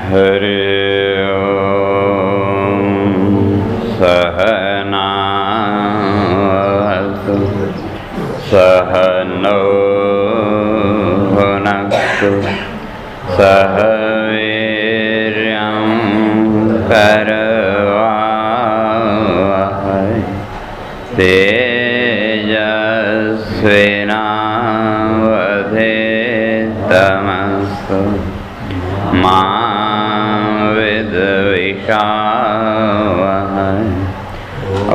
हरि ओम। सहनावतु सहनौ भुनक्तु सह वीर्यं करवावहै तेजस्विनावधीतमस्तु मा विद्विषावहै।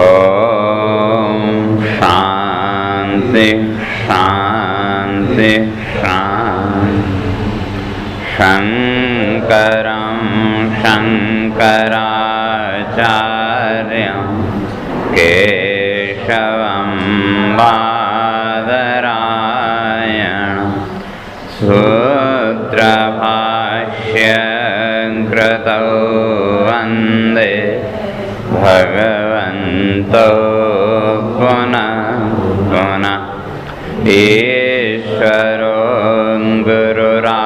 ओम शांति शांति शांति। शंकरं शंकराचार्यं केशवं बादरायणं सूत्रभाष्यकृतौ वन्दे भगवन्तौ पुनः पुनः। ईश्वरो गुरुरात्मेति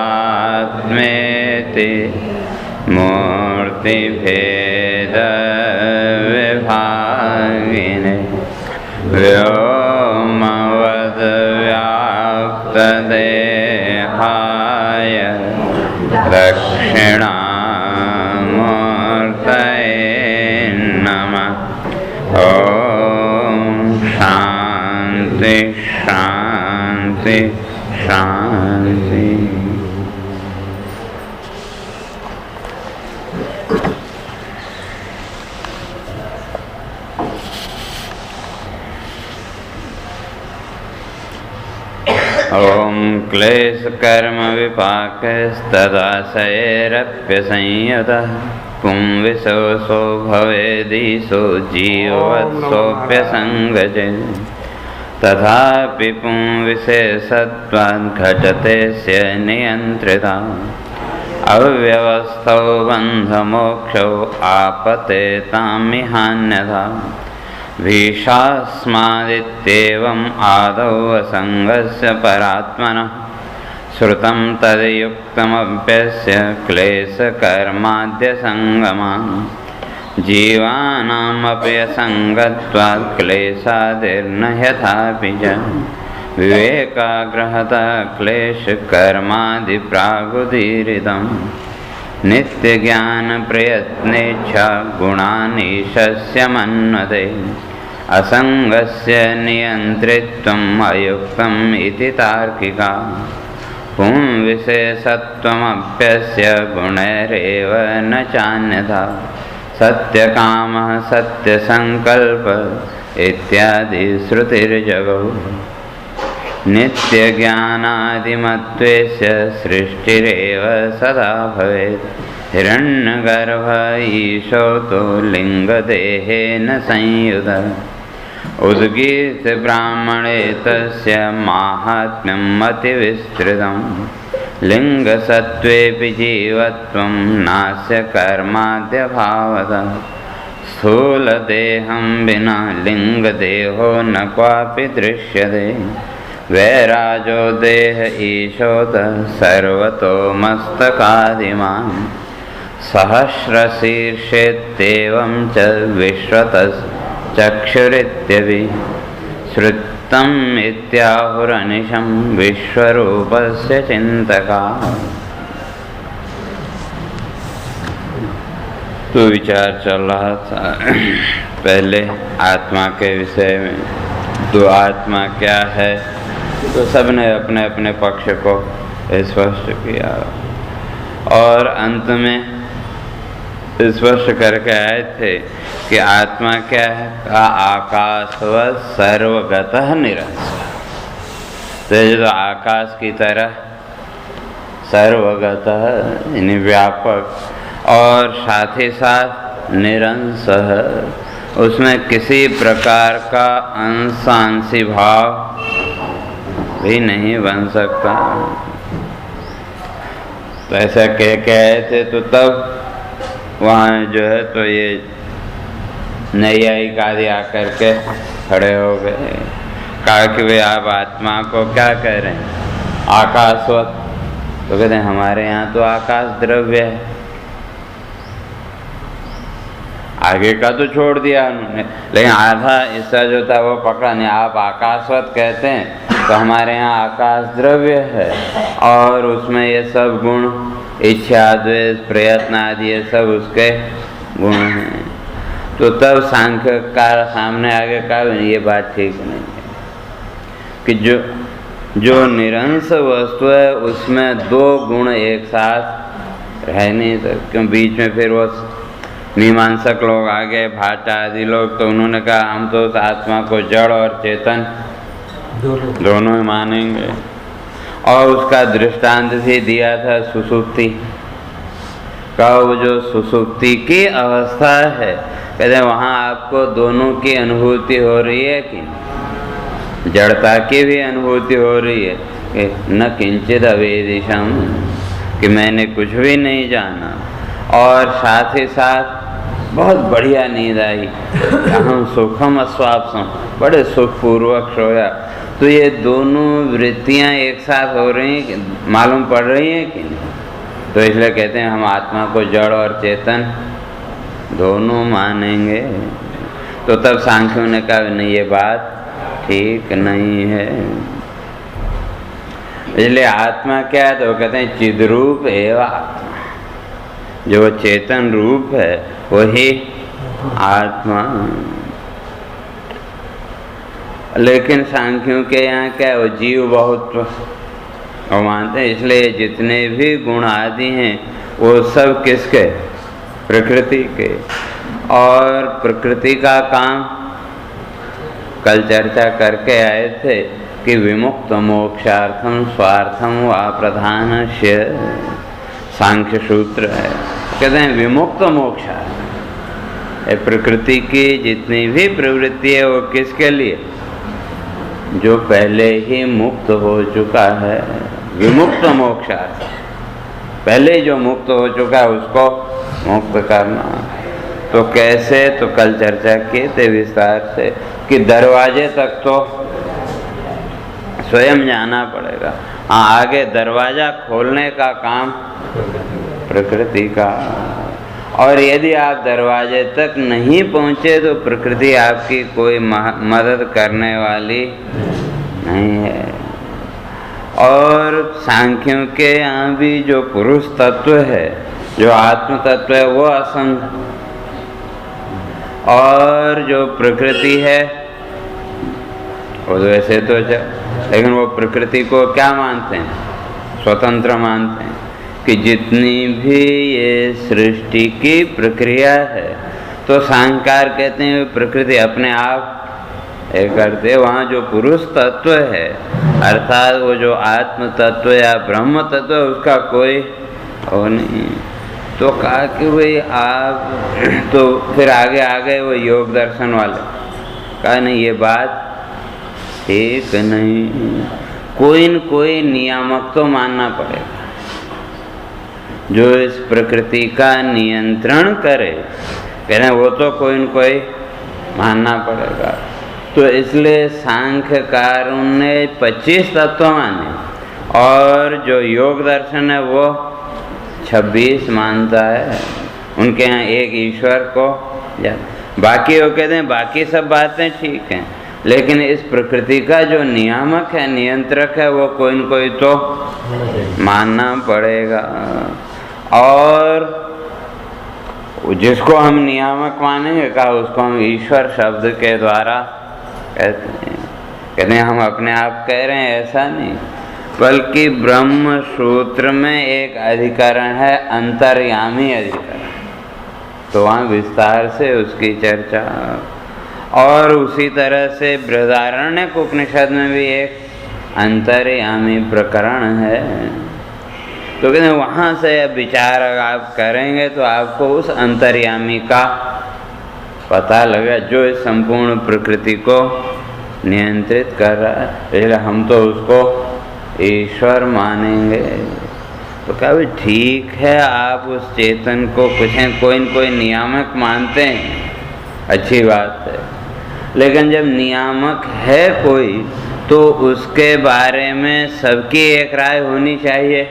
मूर्तिभेदविभागिने व्योमवद्व्याप्तदेहाय दक्षिणामूर्तये नमः। ओम शांति शांति शांति। ओम क्लेश कर्म विपाकस्तदाशयैरप्यसंयुतः पुंविशोषो भवेदीशो जीववत्सोऽप्यसङ्गजे तथापि पुंविशेषत्वात् घटते स्य नियन्त्रिता अव्यवस्थौ बन्धमोक्षौ आपते तामिहान्यथा भीषास्मादित्येवम् आदौ असङ्गस्य परात्मनः श्रुतं तद्युक्तमभ्यस्य क्लेशकर्माद्यसङ्गमान् जीवानामपि असङ्गत्वात् क्लेशादिर्न यथापि च विवेकाग्रहतः क्लेशकर्मादिप्रागुदीरितं नित्यज्ञानप्रयत्नेच्छा गुणानीशस्य मन्वते असङ्गस्य नियन्त्रित्वम् अयुक्तम् इति तार्किका पुंविशेषत्वमप्यस्य गुणैरेव न चान्यथा सत्यकामः सत्यसङ्कल्प इत्यादि श्रुतिर्जगौ नित्यज्ञानादिमत्वेस्य सृष्टिरेव सदा भवेत् हिरण्यगर्भ ईशो तु लिङ्गदेहेन संयुतः उद्गीतब्राह्मणे तस्य माहात्म्यम् अतिविस्तृतं लिङ्गसत्त्वेऽपि जीवत्वं नास्य कर्माद्यभावतः स्थूलदेहं विना लिङ्गदेहो न क्वापि दृश्यते वैराजो देह ईशोतः सर्वतो मस्तकादिमान् सहस्रशीर्षेत्येवं च विश्वतश्चक्षुरित्यपि श्रुतम् इत्याहुरनिशं विश्वरूपस्य चिन्तका। तो विचार चल रहा था पहले आत्मा के विषय में। तो आत्मा क्या है, तो सबने अपने अपने पक्ष को स्पष्ट किया और अंत में स्पष्ट करके आए थे कि आत्मा क्या है, आकाशवत् सर्वगतः निरंतर। तो जो आकाश की तरह सर्वगतः यानी व्यापक और साथ ही साथ निरंतर, उसमें किसी प्रकार का अंशांशी भाव भी नहीं बन सकता। तो ऐसा कह के आए थे तो तब वहाँ जो है तो ये नैयायिक आदि आकर के खड़े हो गए, कहा कि वे आप आत्मा को क्या कह रहे हैं, आकाशवत। तो कहते हैं हमारे यहाँ तो आकाश द्रव्य है, आगे का तो छोड़ दिया उन्होंने, लेकिन आधा हिस्सा जो था वो पकड़ा नहीं। आप आकाशवत कहते हैं तो हमारे यहाँ आकाश द्रव्य है और उसमें ये सब गुण, इच्छा, द्वेष, प्रयत्न आदि ये सब उसके गुण हैं। तो तब सांख्य का सामने आगे कहा ये बात ठीक नहीं है कि जो निरंश वस्तु है उसमें दो गुण एक साथ रह नहीं सकते। क्यों बीच में फिर वो मीमांसक लोग आ गए, भाटा आदि लोग, तो उन्होंने कहा हम तो उस आत्मा को जड़ और चेतन दोनों ही मानेंगे। और उसका दृष्टांत भी दिया था सुसुप्ति का। वो जो सुसुप्ति की अवस्था है, कहते हैं वहाँ आपको दोनों की अनुभूति हो रही है कि जड़ता की भी अनुभूति हो रही है कि न किंचित अवेदिशम, कि मैंने कुछ भी नहीं जाना, और साथ ही साथ बहुत बढ़िया नींद आई, हम सुखम अस्वापसम, बड़े सुखपूर्वक सोया। तो ये दोनों वृत्तियाँ एक साथ हो रही हैं, मालूम पड़ रही हैं कि नहीं? तो इसलिए कहते हैं हम आत्मा को जड़ और चेतन दोनों मानेंगे। तो तब सांख्यों ने कहा नहीं ये बात ठीक नहीं है। इसलिए आत्मा क्या है? तो कहते हैं चिद्रूप एवं आत्मा, जो चेतन रूप है वही आत्मा। लेकिन सांख्यों के यहाँ क्या है, वो जीव बहुत वो मानते हैं। इसलिए जितने भी गुण आदि हैं वो सब किसके? प्रकृति के। और प्रकृति का काम कल चर्चा करके आए थे कि विमुक्त मोक्षार्थम स्वार्थम व प्रधानस्य, सांख्य सूत्र है। कहते हैं विमुक्त मोक्षार्थ, प्रकृति की जितनी भी प्रवृत्ति है वो किसके लिए? जो पहले ही मुक्त हो चुका है। विमुक्त मोक्षार्थ, पहले जो मुक्त हो चुका है उसको मुक्त करना। तो कैसे? तो कल चर्चा किए थे विस्तार से कि दरवाजे तक तो स्वयं जाना पड़ेगा। हाँ, आगे दरवाजा खोलने का काम प्रकृति का। और यदि आप दरवाजे तक नहीं पहुँचे तो प्रकृति आपकी कोई मदद करने वाली नहीं है। और सांख्यों के यहाँ भी जो पुरुष तत्व है, जो आत्म तत्व है, वो असंग, और जो प्रकृति है वो वैसे तो लेकिन वो प्रकृति को क्या मानते हैं? स्वतंत्र मानते हैं कि जितनी भी ये सृष्टि की प्रक्रिया है, तो सांख्यकार कहते हैं प्रकृति अपने आप करते। वहाँ जो पुरुष तत्व है अर्थात वो जो आत्म तत्व या ब्रह्म तत्व है, उसका कोई वो नहीं। तो कहा कि भाई आप तो फिर आगे आ गए वो योग दर्शन वाले। कहा नहीं ये बात ठीक नहीं, कोई न कोई नियामक तो मानना पड़ेगा जो इस प्रकृति का नियंत्रण करे। कह रहे वो तो कोई न कोई मानना पड़ेगा। तो इसलिए सांख्यकारों ने 25 तत्व माने, और जो योग दर्शन है वो 26 मानता है। उनके यहाँ एक ईश्वर को, बाकी वो कहते हैं बाकी सब बातें ठीक हैं, लेकिन इस प्रकृति का जो नियामक है, नियंत्रक है, वो कोई न कोई तो मानना पड़ेगा। और जिसको हम नियामक मानेंगे, कहा उसको हम ईश्वर शब्द के द्वारा कहते हैं। हम अपने आप कह रहे हैं ऐसा नहीं, बल्कि ब्रह्म सूत्र में एक अधिकरण है अंतर्यामी अधिकरण, तो वहाँ विस्तार से उसकी चर्चा। और उसी तरह से बृहदारण्यक उपनिषद में भी एक अंतर्यामी प्रकरण है। तो कहते हैं वहाँ से विचार आप करेंगे तो आपको उस अंतर्यामी का पता लगा जो इस संपूर्ण प्रकृति को नियंत्रित कर रहा है। इसलिए हम तो उसको ईश्वर मानेंगे। तो क्या भी ठीक है, आप उस चेतन को कुछ कोई न कोई नियामक मानते हैं, अच्छी बात है, लेकिन जब नियामक है कोई तो उसके बारे में सबकी एक राय होनी चाहिए।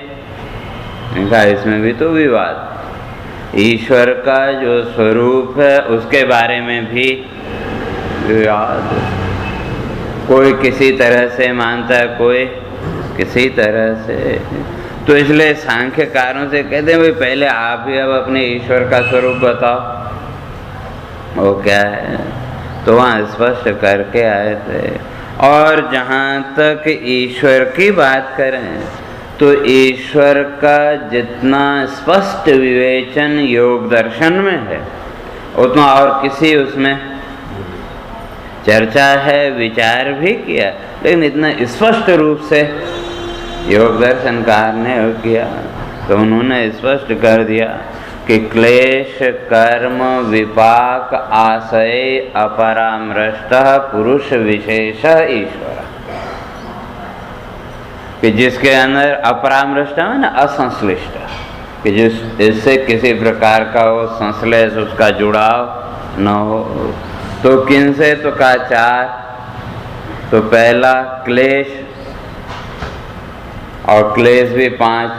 इनका इसमें भी तो विवाद, ईश्वर का जो स्वरूप है उसके बारे में भी याद। कोई किसी तरह से मानता है, कोई किसी तरह से। तो इसलिए सांख्यकारों से कहते हैं भाई पहले आप ही अब अपने ईश्वर का स्वरूप बताओ, वो क्या है। तो वहाँ स्पष्ट करके आए थे। और जहाँ तक ईश्वर की बात करें तो ईश्वर का जितना स्पष्ट विवेचन योग दर्शन में है उतना और किसी उसमें चर्चा है, विचार भी किया, लेकिन इतना स्पष्ट रूप से योग दर्शनकार ने किया। तो उन्होंने स्पष्ट कर दिया कि क्लेश कर्म विपाक आशय अपरामृष्ट पुरुष विशेष ईश्वर, कि जिसके अंदर अपरामृष्ट है ना असंश्लिष्ट, कि इससे किसी प्रकार का वो संश्लेष उसका जुड़ाव न हो। तो किन से तो का चार। तो पहला क्लेश, और क्लेश भी 5,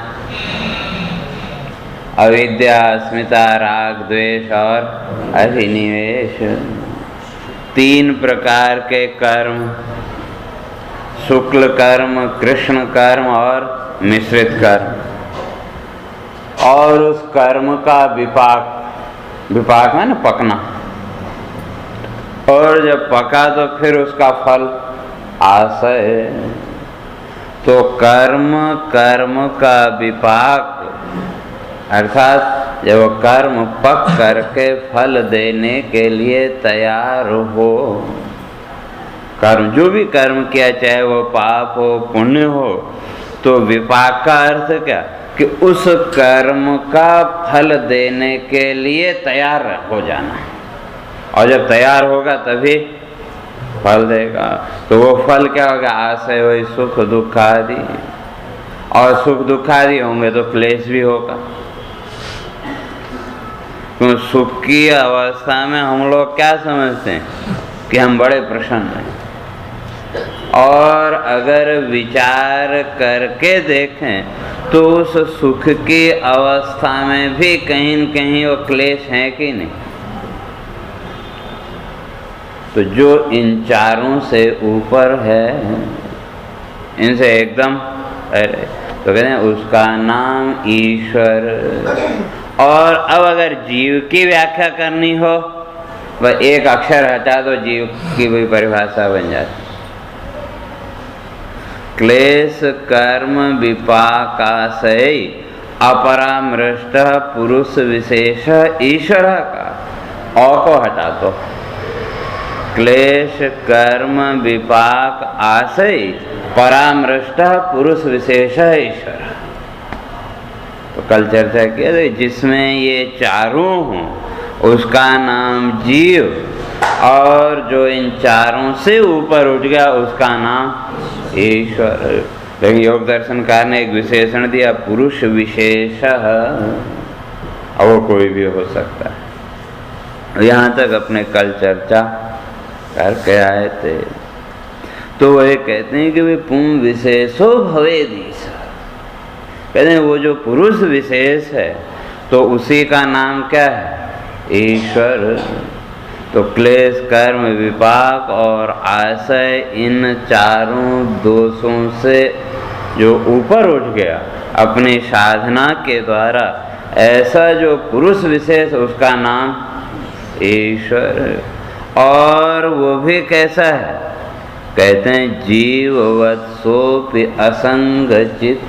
अविद्या अस्मिता राग द्वेष और अभिनिवेश। 3 प्रकार के कर्म, शुक्ल कर्म, कृष्ण कर्म और मिश्रित कर्म। और उस कर्म का विपाक, विपाक है ना पकना, और जब पका तो फिर उसका फल आशय। तो कर्म कर्म का विपाक अर्थात जब कर्म पक करके फल देने के लिए तैयार हो, कर्म जो भी कर्म किया चाहे वो पाप हो पुण्य हो, तो विपाक का अर्थ क्या कि उस कर्म का फल देने के लिए तैयार हो जाना, और जब तैयार होगा तभी फल देगा। तो वो फल क्या होगा, आशय वही सुख दुख आदि, और सुख दुख आदि होंगे तो क्लेश भी होगा। तो सुख की अवस्था में हम लोग क्या समझते हैं कि हम बड़े प्रसन्न हैं, और अगर विचार करके देखें तो उस सुख की अवस्था में भी कहीं न कहीं वो क्लेश है कि नहीं। तो जो इन चारों से ऊपर है, इनसे एकदम तो कहते हैं उसका नाम ईश्वर। और अब अगर जीव की व्याख्या करनी हो, वह एक अक्षर हटा दो, जीव की भी परिभाषा बन जाती। क्लेश कर्म विपाकाशय अपरामृष्ट पुरुष विशेष ईश्वर का औ को हटा दो। क्लेश कर्म विपाक आशय परामृष्ट पुरुष विशेष ईश्वर। तो कल चर्चा किया था जिसमें ये चारों हों उसका नाम जीव, और जो इन चारों से ऊपर उठ गया उसका नाम ईश्वर। लेकिन योग दर्शनकार ने एक विशेषण दिया पुरुष विशेष, और वो कोई भी हो सकता है। यहाँ तक अपने कल चर्चा करके आए थे। तो वह कहते हैं कि वे पुम विशेषो भवेदीश, कहते हैं वो जो पुरुष विशेष है तो उसी का नाम क्या है, ईश्वर। तो क्लेश कर्म विपाक और आशय इन चारों दोषों से जो ऊपर उठ गया अपनी साधना के द्वारा, ऐसा जो पुरुष विशेष उसका नाम ईश्वर। और वो भी कैसा है, कहते हैं जीववत्सोपि असंगचित।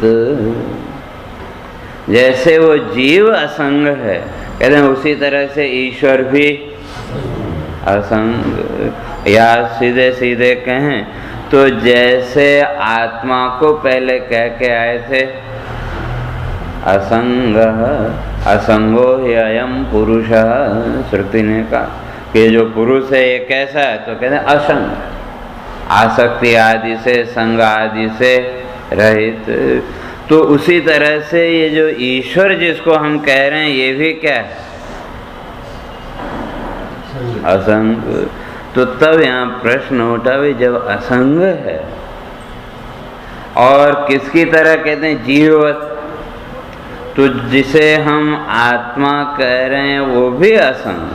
जैसे वो जीव असंग है, कहते हैं उसी तरह से ईश्वर भी असंग। या सीधे सीधे कहें तो जैसे आत्मा को पहले कह के आए थे असंग असंगो ही अयम पुरुष, श्रुति ने कहा कि जो पुरुष है ये कैसा है, तो कहते हैं असंग, आसक्ति आदि से संग आदि से रहित। तो उसी तरह से ये जो ईश्वर जिसको हम कह रहे हैं ये भी क्या है, असंग। तो तब यहाँ प्रश्न उठा भी जब असंग है और किसकी तरह कहते हैं जीववत, तो जिसे हम आत्मा कह रहे हैं वो भी असंग,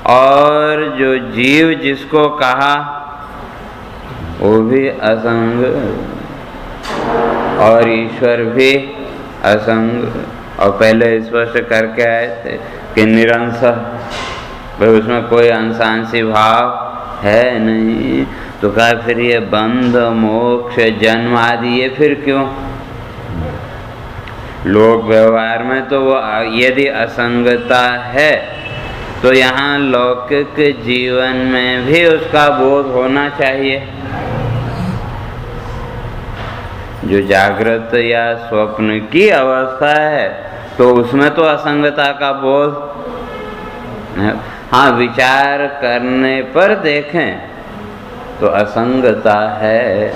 और जो जीव जिसको कहा वो भी असंग, और ईश्वर भी असंग। और पहले स्पष्ट करके आए थे कि निरंसर, भाई उसमें कोई अंशांशी भाव है नहीं। तो कहा फिर ये बंध मोक्ष जन्म आदि ये फिर क्यों? लोक व्यवहार में तो वो यदि असंगता है तो यहाँ लौकिक जीवन में भी उसका बोध होना चाहिए। जो जागृत या स्वप्न की अवस्था है तो उसमें तो असंगता का बोध, हाँ विचार करने पर देखें तो असंगता है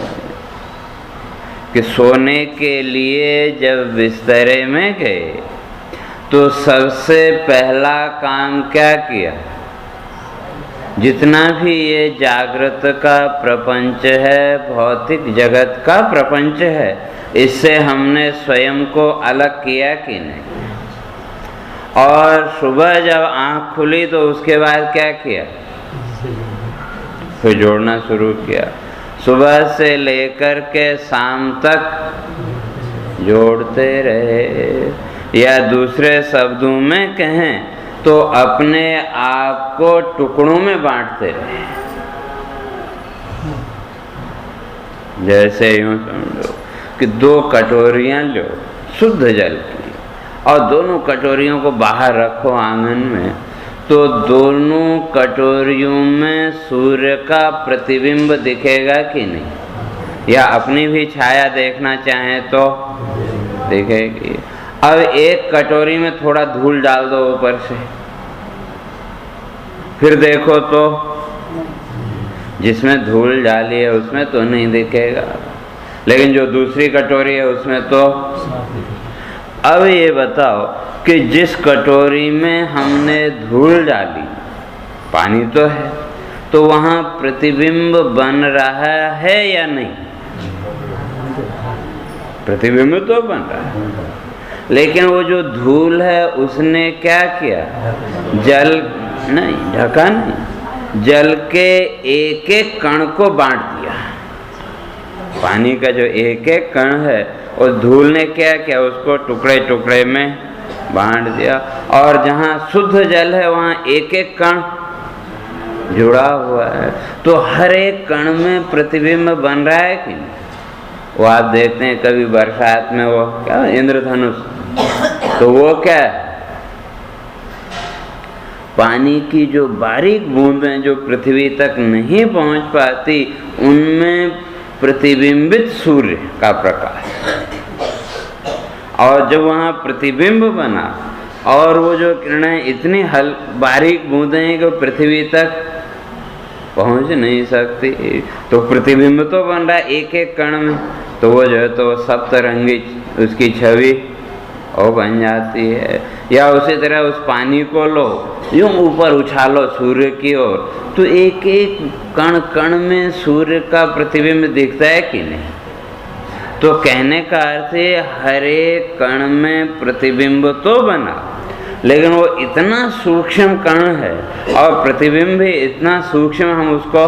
कि सोने के लिए जब बिस्तरे में गए तो सबसे पहला काम क्या किया? जितना भी ये जागृत का प्रपंच है, भौतिक जगत का प्रपंच है, इससे हमने स्वयं को अलग किया कि नहीं? और सुबह जब आँख खुली तो उसके बाद क्या किया? फिर जोड़ना शुरू किया। सुबह से लेकर के शाम तक जोड़ते रहे, या दूसरे शब्दों में कहें तो अपने आप को टुकड़ों में बांटते रहे। जैसे यूं समझो कि 2 कटोरियां लो शुद्ध जल की, और दोनों कटोरियों को बाहर रखो आंगन में, तो दोनों कटोरियों में सूर्य का प्रतिबिंब दिखेगा कि नहीं? या अपनी भी छाया देखना चाहें तो दिखेगी। अब एक कटोरी में थोड़ा धूल डाल दो ऊपर से, फिर देखो तो जिसमें धूल डाली है उसमें तो नहीं दिखेगा, लेकिन जो दूसरी कटोरी है उसमें तो। अब ये बताओ कि जिस कटोरी में हमने धूल डाली, पानी तो है, तो वहाँ प्रतिबिंब बन रहा है या नहीं? प्रतिबिंब तो बन रहा है, लेकिन वो जो धूल है उसने क्या किया? जल नहीं ढका, नहीं, जल के एक एक कण को बांट दिया। पानी का जो एक एक कण है और धूल ने क्या किया? उसको टुकड़े टुकड़े में बांट दिया। और जहाँ शुद्ध जल है वहाँ एक एक कण जुड़ा हुआ है, तो हर एक कण में प्रतिबिंब बन रहा है कि नहीं? वो आप देखते हैं कभी बरसात में वो क्या इंद्रधनुष, तो वो क्या है? पानी की जो बारीक बूंदें जो पृथ्वी तक नहीं पहुंच पाती, उनमें प्रतिबिंबित सूर्य का प्रकाश, और जब वहाँ प्रतिबिंब बना और वो जो किरणें इतनी बारीक बूंदें हैं कि पृथ्वी तक पहुंच नहीं सकती, तो प्रतिबिंब तो बन रहा है एक एक कण में, तो वो जो है तो सप्तरंगी उसकी छवि वो बन जाती है। या उसी तरह उस पानी को लो, यूं ऊपर उछालो सूर्य की ओर, तो एक एक कण कण में सूर्य का प्रतिबिंब दिखता है कि नहीं? तो कहने का अर्थ है हर एक कण में प्रतिबिंब तो बना, लेकिन वो इतना सूक्ष्म कण है और प्रतिबिंब भी इतना सूक्ष्म, हम उसको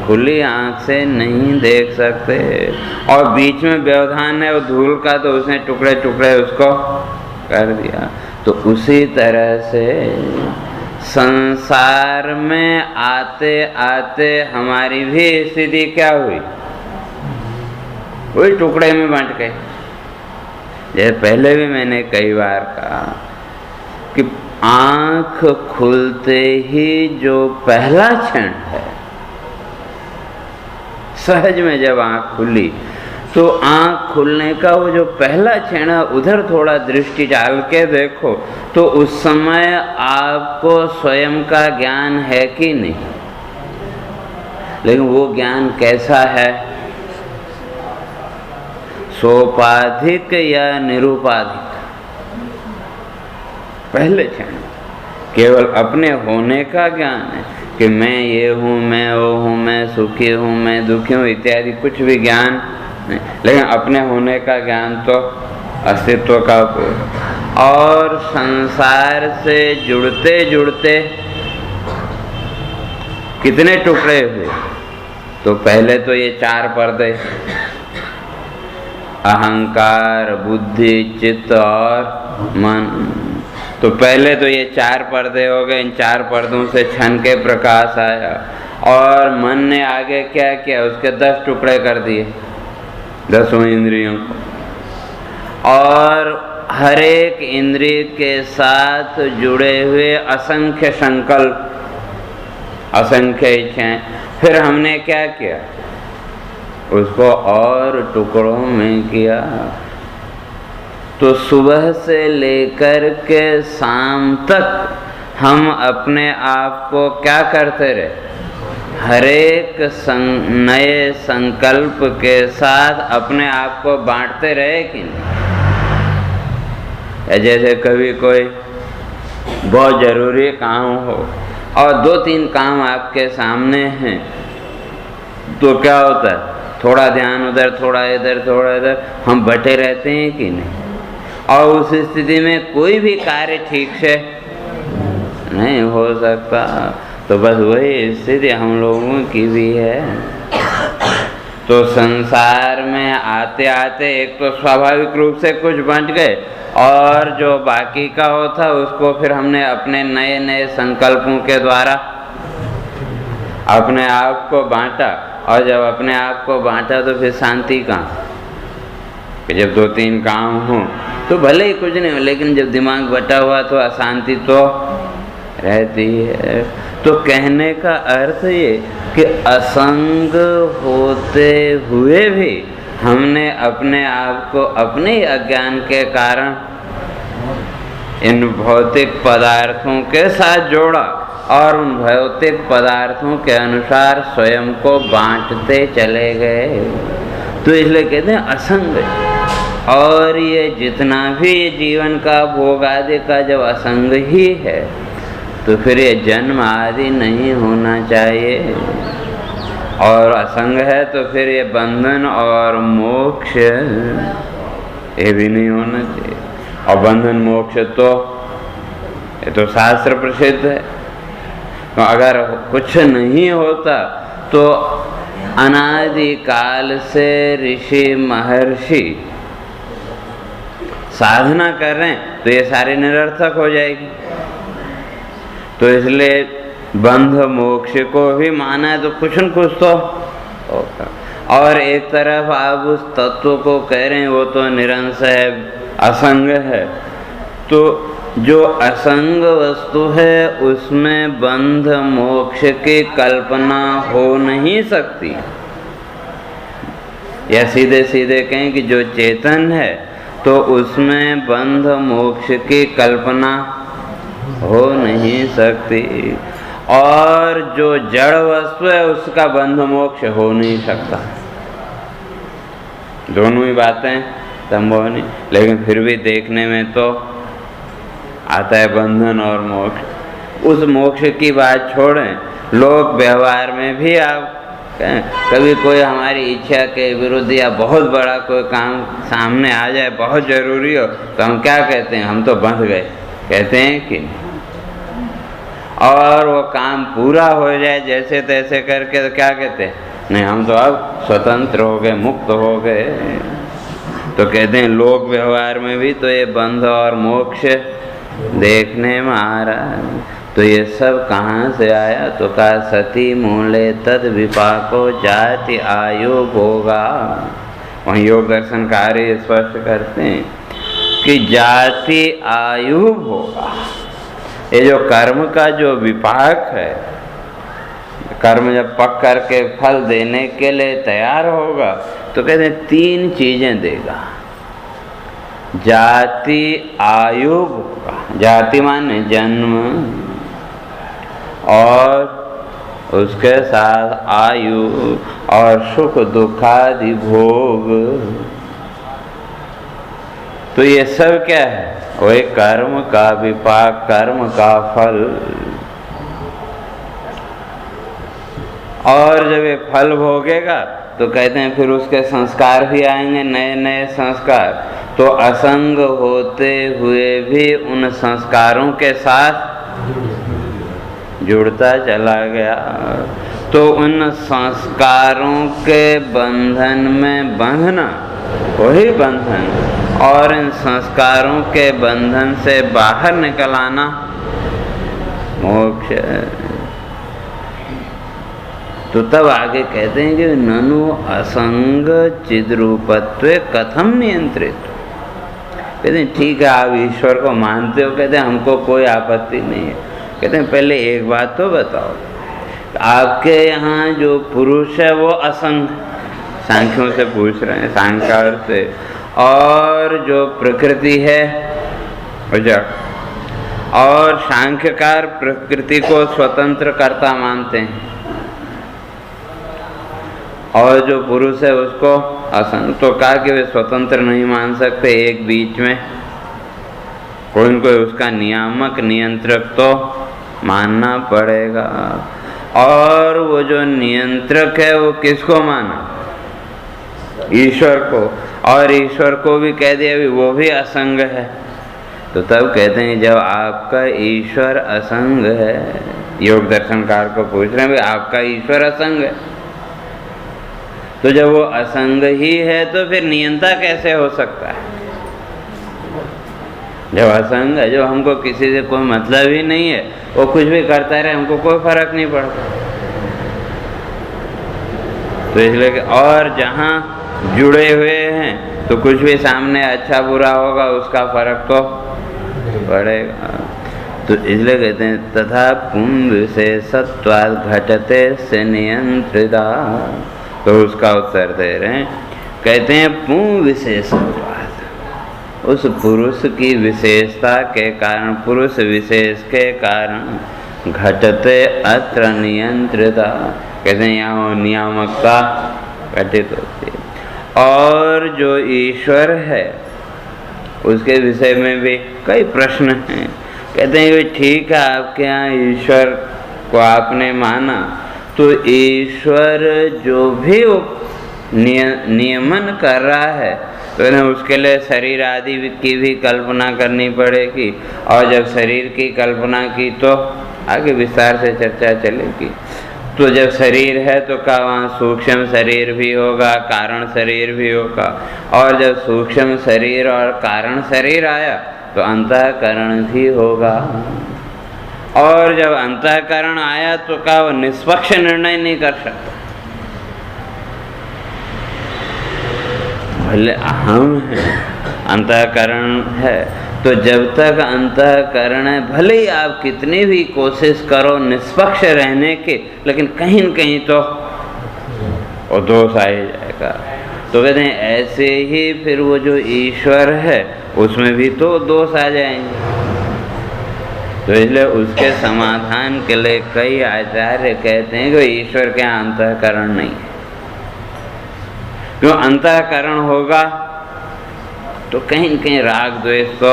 खुली आंख से नहीं देख सकते। और बीच में व्यवधान है वो धूल का, तो उसने टुकड़े टुकड़े उसको कर दिया। तो उसी तरह से संसार में आते आते हमारी भी स्थिति क्या हुई? वही टुकड़े में बांट गए। जैसे पहले भी मैंने कई बार कहा कि आंख खुलते ही जो पहला क्षण है, सहज में जब आंख खुली, तो आंख खुलने का वो जो पहला क्षण है, उधर थोड़ा दृष्टि डाल के देखो, तो उस समय आपको स्वयं का ज्ञान है कि नहीं? लेकिन वो ज्ञान कैसा है? सोपाधिक या निरुपाधिक? पहले क्षण केवल अपने होने का ज्ञान है कि मैं ये हूँ, मैं वो हूँ, मैं सुखी हूँ, मैं दुखी हूँ इत्यादि कुछ भी ज्ञान नहीं, लेकिन अपने होने का ज्ञान तो अस्तित्व का और संसार से जुड़ते जुड़ते कितने टुकड़े हुए। तो पहले तो ये 4 पर्दे, अहंकार, बुद्धि, चित्त और मन। तो पहले तो ये 4 पर्दे हो गए। इन 4 पर्दों से क्षण के प्रकाश आया और मन ने आगे क्या किया, उसके 10 टुकड़े कर दिए, 10 इंद्रियों को। और हर एक इंद्रिय के साथ जुड़े हुए असंख्य संकल्प, असंख्य इच्छाएं। फिर हमने क्या किया, उसको और टुकड़ों में किया। तो सुबह से लेकर के शाम तक हम अपने आप को क्या करते रहे, हर एक नए संकल्प के साथ अपने आप को बांटते रहे कि नहीं। जैसे कभी कोई बहुत जरूरी काम हो और 2-3 काम आपके सामने हैं, तो क्या होता है, थोड़ा ध्यान उधर, थोड़ा इधर, थोड़ा इधर, हम बटे रहते हैं कि नहीं। और उस स्थिति में कोई भी कार्य ठीक से नहीं हो सकता। तो बस वही स्थिति हम लोगों की भी है। तो संसार में आते आते एक तो स्वाभाविक रूप से कुछ बंट गए, और जो बाकी का होता उसको फिर हमने अपने नए नए संकल्पों के द्वारा अपने आप को बांटा। और जब अपने आप को बांटा तो फिर शांति कहाँ, कि जब 2-3 काम हो तो भले ही कुछ नहीं हो, लेकिन जब दिमाग बटा हुआ तो अशांति तो रहती है। तो कहने का अर्थ ये कि असंग होते हुए भी हमने अपने आप को अपने ही अज्ञान के कारण इन भौतिक पदार्थों के साथ जोड़ा और उन भौतिक पदार्थों के अनुसार स्वयं को बांटते चले गए। तो इसलिए कहते हैं असंग। और ये जितना भी जीवन का भोग आदि का जब असंग ही है, तो फिर ये जन्म आदि नहीं होना चाहिए। और असंग है तो फिर ये बंधन और मोक्ष ये भी नहीं होना चाहिए। और बंधन मोक्ष तो ये तो शास्त्र प्रसिद्ध है। तो अगर कुछ नहीं होता तो अनादि काल से ऋषि महर्षि साधना कर रहे हैं, तो ये सारी निरर्थक हो जाएगी। तो इसलिए बंध मोक्ष को भी माना है तो कुछ न कुछ तो होगा। और एक तरफ आप उस तत्व को कह रहे हैं वो तो निरंश है, असंग है। तो जो असंग वस्तु है उसमें बंध मोक्ष की कल्पना हो नहीं सकती। या सीधे सीधे कहें कि जो चेतन है तो उसमें बंध मोक्ष की कल्पना हो नहीं सकती। और जो जड़ वस्तु है उसका बंध मोक्ष हो नहीं सकता। दोनों ही बातें संभव नहीं, लेकिन फिर भी देखने में तो आता है बंधन और मोक्ष। उस मोक्ष की बात छोड़ें, लोक व्यवहार में भी आप कभी कोई हमारी इच्छा के विरुद्ध या बहुत बड़ा कोई काम सामने आ जाए, बहुत जरूरी हो, तो हम क्या कहते हैं, हम तो बंध गए, कहते हैं कि। और वो काम पूरा हो जाए जैसे तैसे करके तो क्या कहते हैं, नहीं हम तो अब स्वतंत्र हो गए, मुक्त हो गए। तो कहते हैं लोक व्यवहार में भी तो ये बंध और मोक्ष देखने में आ रहा है। तो ये सब कहाँ से आया, तो कहा सती मूले तद विपाको जाति आयु भोगा। वहीं योग दर्शनकारी स्पष्ट करते हैं कि जाति आयु भोगा, ये जो कर्म का जो विपाक है, कर्म जब पक करके फल देने के लिए तैयार होगा तो कहते हैं 3 चीजें देगा। जाति आयु भोगा, जाति माने जन्म, और उसके साथ आयु और सुख दुखादि भोग। तो ये सब क्या है, वही कर्म का विपाक, कर्म का फल। और जब ये फल भोगेगा तो कहते हैं फिर उसके संस्कार भी आएंगे, नए नए संस्कार। तो असंग होते हुए भी उन संस्कारों के साथ जुड़ता चला गया। तो उन संस्कारों के बंधन में बंधना वही बंधन, और इन संस्कारों के बंधन से बाहर निकल आना मोक्ष। तो तब आगे कहते हैं कि ननु असंग चिद्रूपत्वे कथम नियंत्रित। कहते हैं ठीक है, आप ईश्वर को मानते हो, कहते हैं हमको कोई आपत्ति नहीं है। कहते हैं पहले एक बात तो बताओ, आपके यहाँ जो पुरुष है वो असंग, सांख्यों से पूछ रहे हैं, सांख्यर से, और जो प्रकृति है जड़, और सांख्यकार प्रकृति को स्वतंत्र कर्ता मानते हैं, और जो पुरुष है उसको असंग। तो कहा कि वे स्वतंत्र नहीं मान सकते, एक बीच में कोई न कोई उसका नियामक नियंत्रक तो मानना पड़ेगा। और वो जो नियंत्रक है वो किसको माना? ईश्वर को। और ईश्वर को भी कह दिया भी वो भी असंग है। तो तब कहते हैं जब आपका ईश्वर असंग है, योग दर्शनकार को पूछ रहे हैं भाई आपका ईश्वर असंग है, तो जब वो असंग ही है तो फिर नियंता कैसे हो सकता है? जब असंग है, जो हमको किसी से कोई मतलब ही नहीं है, वो कुछ भी करता रहे, हमको कोई फर्क नहीं पड़ता। तो इसलिए और जहाँ जुड़े हुए हैं तो कुछ भी सामने अच्छा बुरा होगा उसका फर्क तो पड़ेगा। तो इसलिए कहते हैं तथा पुंभ विशेषत्वात् घटते से नियंत्रिता। तो उसका उत्तर दे रहे हैं, कहते हैं पुंभ विशेषत्वात्, उस पुरुष की विशेषता के कारण, पुरुष विशेष के कारण घटते अत्र नियंत्रिता। कहते हैं यहाँ नियामकता घटित होती है। और जो ईश्वर है उसके विषय में भी कई प्रश्न हैं। कहते हैं कि ठीक है आपके यहाँ ईश्वर को आपने माना, तो ईश्वर जो भी नियमन कर रहा है तो ना उसके लिए शरीर आदि की भी कल्पना करनी पड़ेगी। और जब शरीर की कल्पना की तो आगे विस्तार से चर्चा चलेगी। तो जब शरीर है तो क्या वहाँ सूक्ष्म शरीर भी होगा, कारण शरीर भी होगा। और जब सूक्ष्म शरीर और कारण शरीर आया तो अंतःकरण भी होगा। और जब अंतःकरण आया तो क्या वो निष्पक्ष निर्णय नहीं कर सकता? भले अहम है, अंतःकरण है, तो जब तक अंतःकरण है भले ही आप कितनी भी कोशिश करो निष्पक्ष रहने के, लेकिन कहीं न कहीं तो वो दोष आ ही जाएगा। तो कहते हैं ऐसे ही फिर वो जो ईश्वर है उसमें भी तो दोष आ जाएंगे। तो इसलिए उसके समाधान के लिए कई आचार्य कहते हैं कि ईश्वर के अंतःकरण नहीं है। क्यों? अंतःकरण होगा तो कहीं न कहीं राग द्वेष तो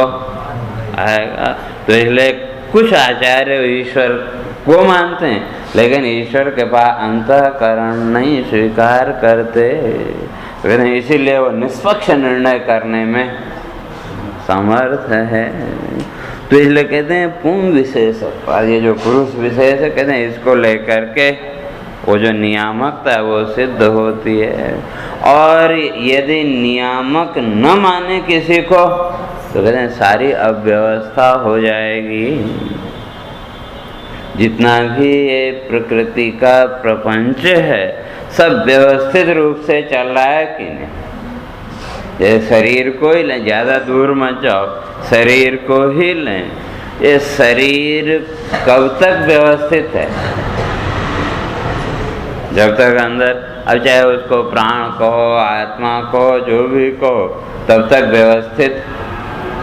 आएगा। तो इसलिए कुछ आचार्य ईश्वर को मानते हैं लेकिन ईश्वर के पास अंतःकरण नहीं स्वीकार करते, इसीलिए वो निष्पक्ष निर्णय करने में समर्थ है। तो इसलिए कहते हैं पुंभ विशेष, ये जो पुरुष विशेष है कहते हैं इसको लेकर के वो जो नियामकता है वो सिद्ध होती है। और यदि नियामक न माने किसी को तो कहते हैं सारी अव्यवस्था हो जाएगी। जितना भी ये प्रकृति का प्रपंच है सब व्यवस्थित रूप से चल रहा है कि नहीं? जैसे शरीर को ही लें, ज़्यादा दूर मत जाओ, शरीर को ही लें। ये शरीर कब तक व्यवस्थित है? जब तक अंदर, अब चाहे उसको प्राण कहो, आत्मा कहो, जो भी कहो, तब तक व्यवस्थित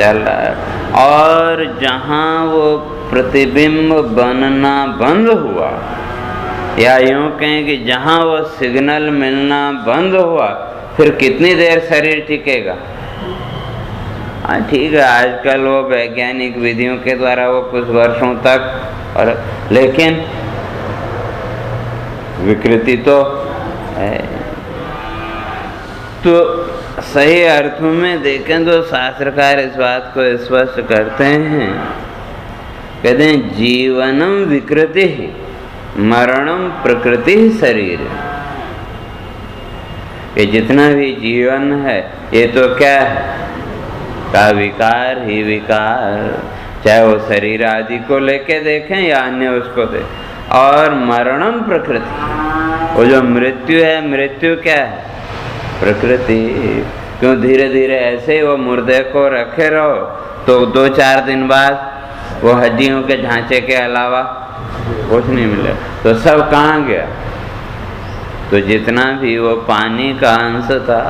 चल रहा है। और जहाँ वो प्रतिबिंब बनना बंद हुआ, या यूँ कहें कि जहाँ वो सिग्नल मिलना बंद हुआ, फिर कितनी देर शरीर टिकेगा? हाँ ठीक है, आजकल वो वैज्ञानिक विधियों के द्वारा वो कुछ वर्षों तक, और लेकिन विकृति तो है। तो सही अर्थों में देखें तो शास्त्रकार इस बात को स्पष्ट करते हैं, कहते हैं जीवनम विकृति मरणम प्रकृति शरीर। ये जितना भी जीवन है ये तो क्या है का विकार ही विकार, चाहे वो शरीर आदि को लेके देखें या अन्य उसको देखें। और मरणम प्रकृति, वो जो मृत्यु है, मृत्यु क्या है प्रकृति। क्यों धीरे धीरे ऐसे ही वो मुर्दे को रखे रहो तो 2-4 दिन बाद वो हड्डियों के ढांचे के अलावा कुछ नहीं मिले, तो सब कहाँ गया। तो जितना भी वो पानी का अंश था,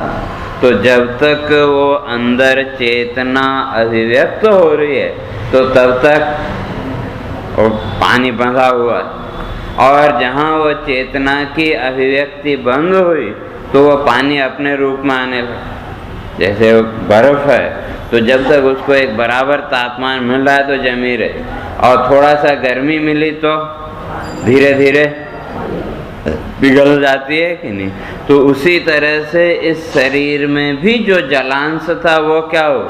तो जब तक वो अंदर चेतना अभिव्यक्त हो रही है तो तब तक वो पानी बंधा हुआ है। और जहाँ वो चेतना की अभिव्यक्ति बंद हुई तो वो पानी अपने रूप में आने लगा। जैसे वो बर्फ है तो जब तक उसको एक बराबर तापमान मिल रहा है तो जमी रहे, और थोड़ा सा गर्मी मिली तो धीरे धीरे पिघल जाती है कि नहीं। तो उसी तरह से इस शरीर में भी जो जलांश था वो क्या हो,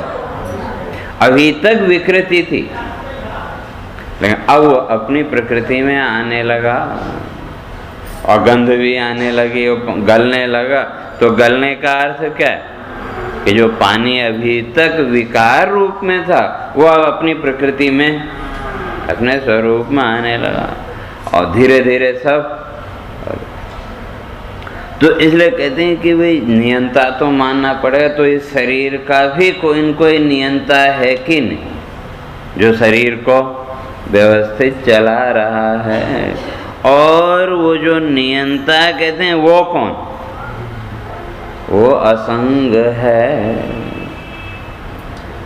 अभी तक विकृति थी, लेकिन अब वो अपनी प्रकृति में आने लगा और गंध भी आने लगी, वो गलने लगा। तो गलने का अर्थ क्या है कि जो पानी अभी तक विकार रूप में था वो अब अपनी प्रकृति में अपने स्वरूप में आने लगा, और धीरे धीरे सब। तो इसलिए कहते हैं कि भाई नियंता तो मानना पड़ेगा। तो इस शरीर का भी कोई न कोई नियंता है कि नहीं, जो शरीर को व्यवस्थित चला रहा है। और वो जो नियंता कहते हैं वो कौन, वो असंग है।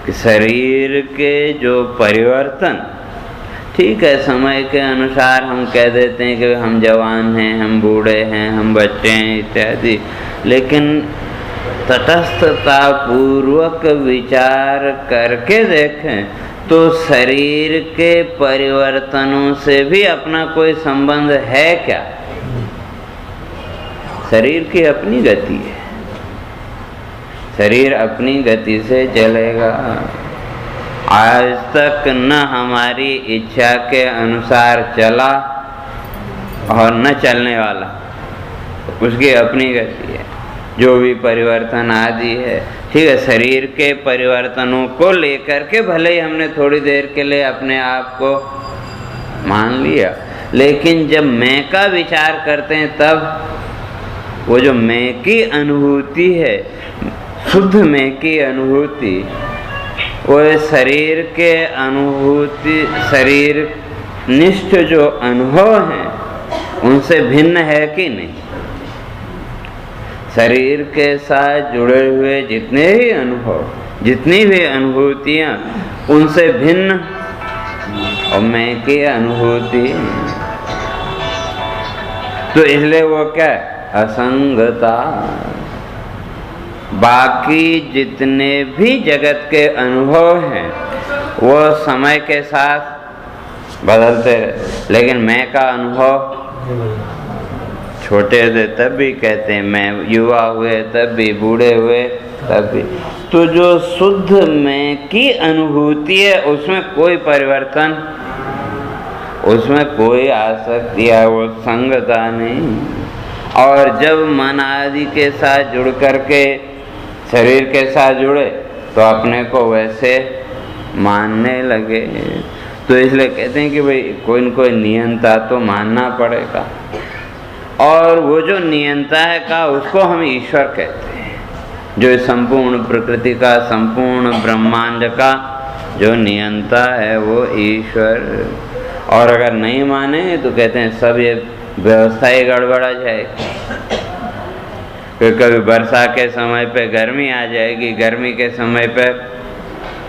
कि शरीर के जो परिवर्तन, ठीक है समय के अनुसार हम कह देते हैं कि हम जवान हैं, हम बूढ़े हैं, हम बच्चे हैं इत्यादि, लेकिन तटस्थता पूर्वक विचार करके देखें तो शरीर के परिवर्तनों से भी अपना कोई संबंध है क्या। शरीर की अपनी गति है, शरीर अपनी गति से चलेगा। आज तक न हमारी इच्छा के अनुसार चला और न चलने वाला, उसकी अपनी गति है। जो भी परिवर्तन आदि है, ठीक है, शरीर के परिवर्तनों को लेकर के भले ही हमने थोड़ी देर के लिए अपने आप को मान लिया, लेकिन जब मैं का विचार करते हैं तब वो जो मैं की अनुभूति है, शुद्ध मैं की अनुभूति, वो शरीर के अनुभूति, शरीर निष्ठ जो अनुभव हैं उनसे भिन्न है कि नहीं। शरीर के साथ जुड़े हुए जितने भी अनुभव, जितनी भी अनुभूतियाँ, उनसे भिन्न और मैं की अनुभूति। तो इसलिए वो क्या है, असंगता। बाकी जितने भी जगत के अनुभव हैं वो समय के साथ बदलते रहे, लेकिन मैं का अनुभव छोटे थे तब भी कहते हैं मैं, युवा हुए तब भी, बूढ़े हुए तब भी। तो जो शुद्ध मैं की अनुभूति है उसमें कोई परिवर्तन, उसमें कोई आसक्ति है, वो संगता नहीं। और जब मन आदि के साथ जुड़ करके शरीर के साथ जुड़े तो अपने को वैसे मानने लगे। तो इसलिए कहते हैं कि भाई कोई न कोई नियंता तो मानना पड़ेगा। और वो जो नियंता है का, उसको हम ईश्वर कहते हैं, जो संपूर्ण प्रकृति का, संपूर्ण ब्रह्मांड का जो नियंता है वो ईश्वर। और अगर नहीं माने तो कहते हैं सब ये व्यवस्था ही गड़बड़ा जाएगी। कभी वर्षा के समय पे गर्मी आ जाएगी, गर्मी के समय पे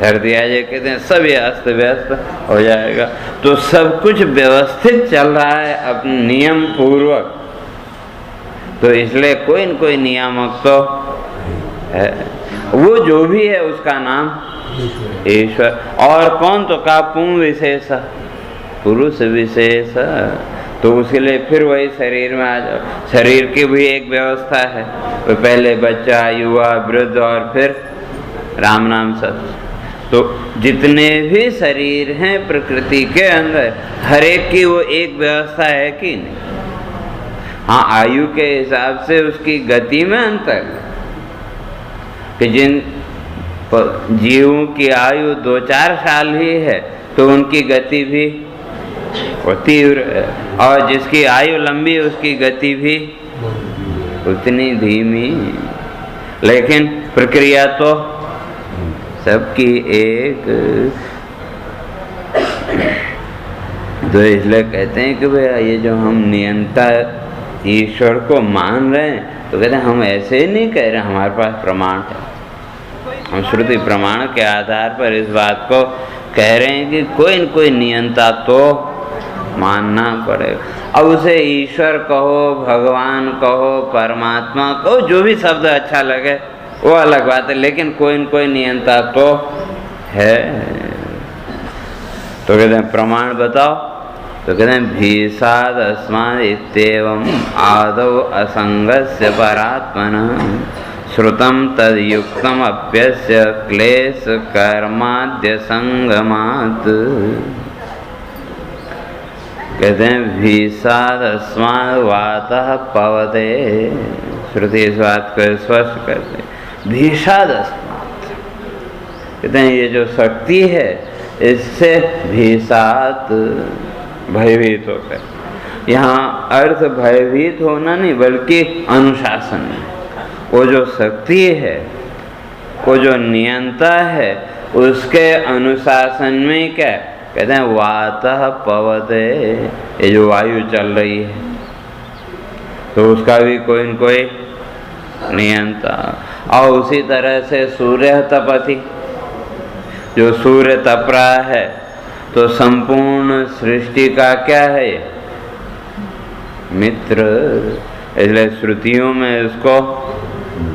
सर्दी आ जाएगी, कहते हैं सब ये अस्त व्यस्त हो जाएगा। तो सब कुछ व्यवस्थित चल रहा है अपने नियम पूर्वक। तो इसलिए कोई न कोई नियामक तो है, वो जो भी है उसका नाम ईश्वर। और कौन तो का पुं विशेष, पुरुष विशेष। तो उसके लिए फिर वही शरीर में आ जाओ। शरीर की भी एक व्यवस्था है, तो पहले बच्चा, युवा, वृद्ध और फिर राम नाम सत्य। तो जितने भी शरीर हैं प्रकृति के अंदर, हर एक की वो एक व्यवस्था है कि नहीं? हाँ, आयु के हिसाब से उसकी गति में अंतर है कि जिन जीवों की आयु 2-4 साल ही है तो उनकी गति भी तीव्र है, और जिसकी आयु लंबी है उसकी गति भी उतनी धीमी। लेकिन प्रक्रिया तो सबकी एक। तो इसलिए कहते हैं कि भैया ये जो हम नियंता ईश्वर को मान रहे हैं, तो कहते हैं हम ऐसे नहीं कह रहे, हमारे पास प्रमाण है। हम श्रुति प्रमाण के आधार पर इस बात को कह रहे हैं कि कोई न कोई नियंता तो मानना पड़ेगा। अब उसे ईश्वर कहो, भगवान कहो, परमात्मा कहो, जो भी शब्द अच्छा लगे वो अलग बात है, लेकिन कोई न कोई नियंता तो है। तो कहते हैं प्रमाण बताओ। तो कहते हैं भीषाद अस्माद इत्येवम् आदौ असंगस्य परात्मनः श्रुतम तद्युक्तम अप्यस्य क्लेश कर्माद्य संगमात्। कहते हैं भीषाद अस्माद वातः पवते। श्रुति इस बात को स्पष्ट करते, भीषाद अस्मात्। कहते हैं ये जो शक्ति है इससे भीषात भयभीत होकर। यहाँ अर्थ भयभीत होना नहीं बल्कि अनुशासन है। वो जो शक्ति है, वो जो नियंता है, उसके अनुशासन में क्या कहते हैं वातः पवते। ये जो वायु चल रही है तो उसका भी कोई न कोई नियंता। और उसी तरह से सूर्य तपति, जो सूर्य तप रहा है तो संपूर्ण सृष्टि का क्या है मित्र। इसलिए श्रुतियों में इसको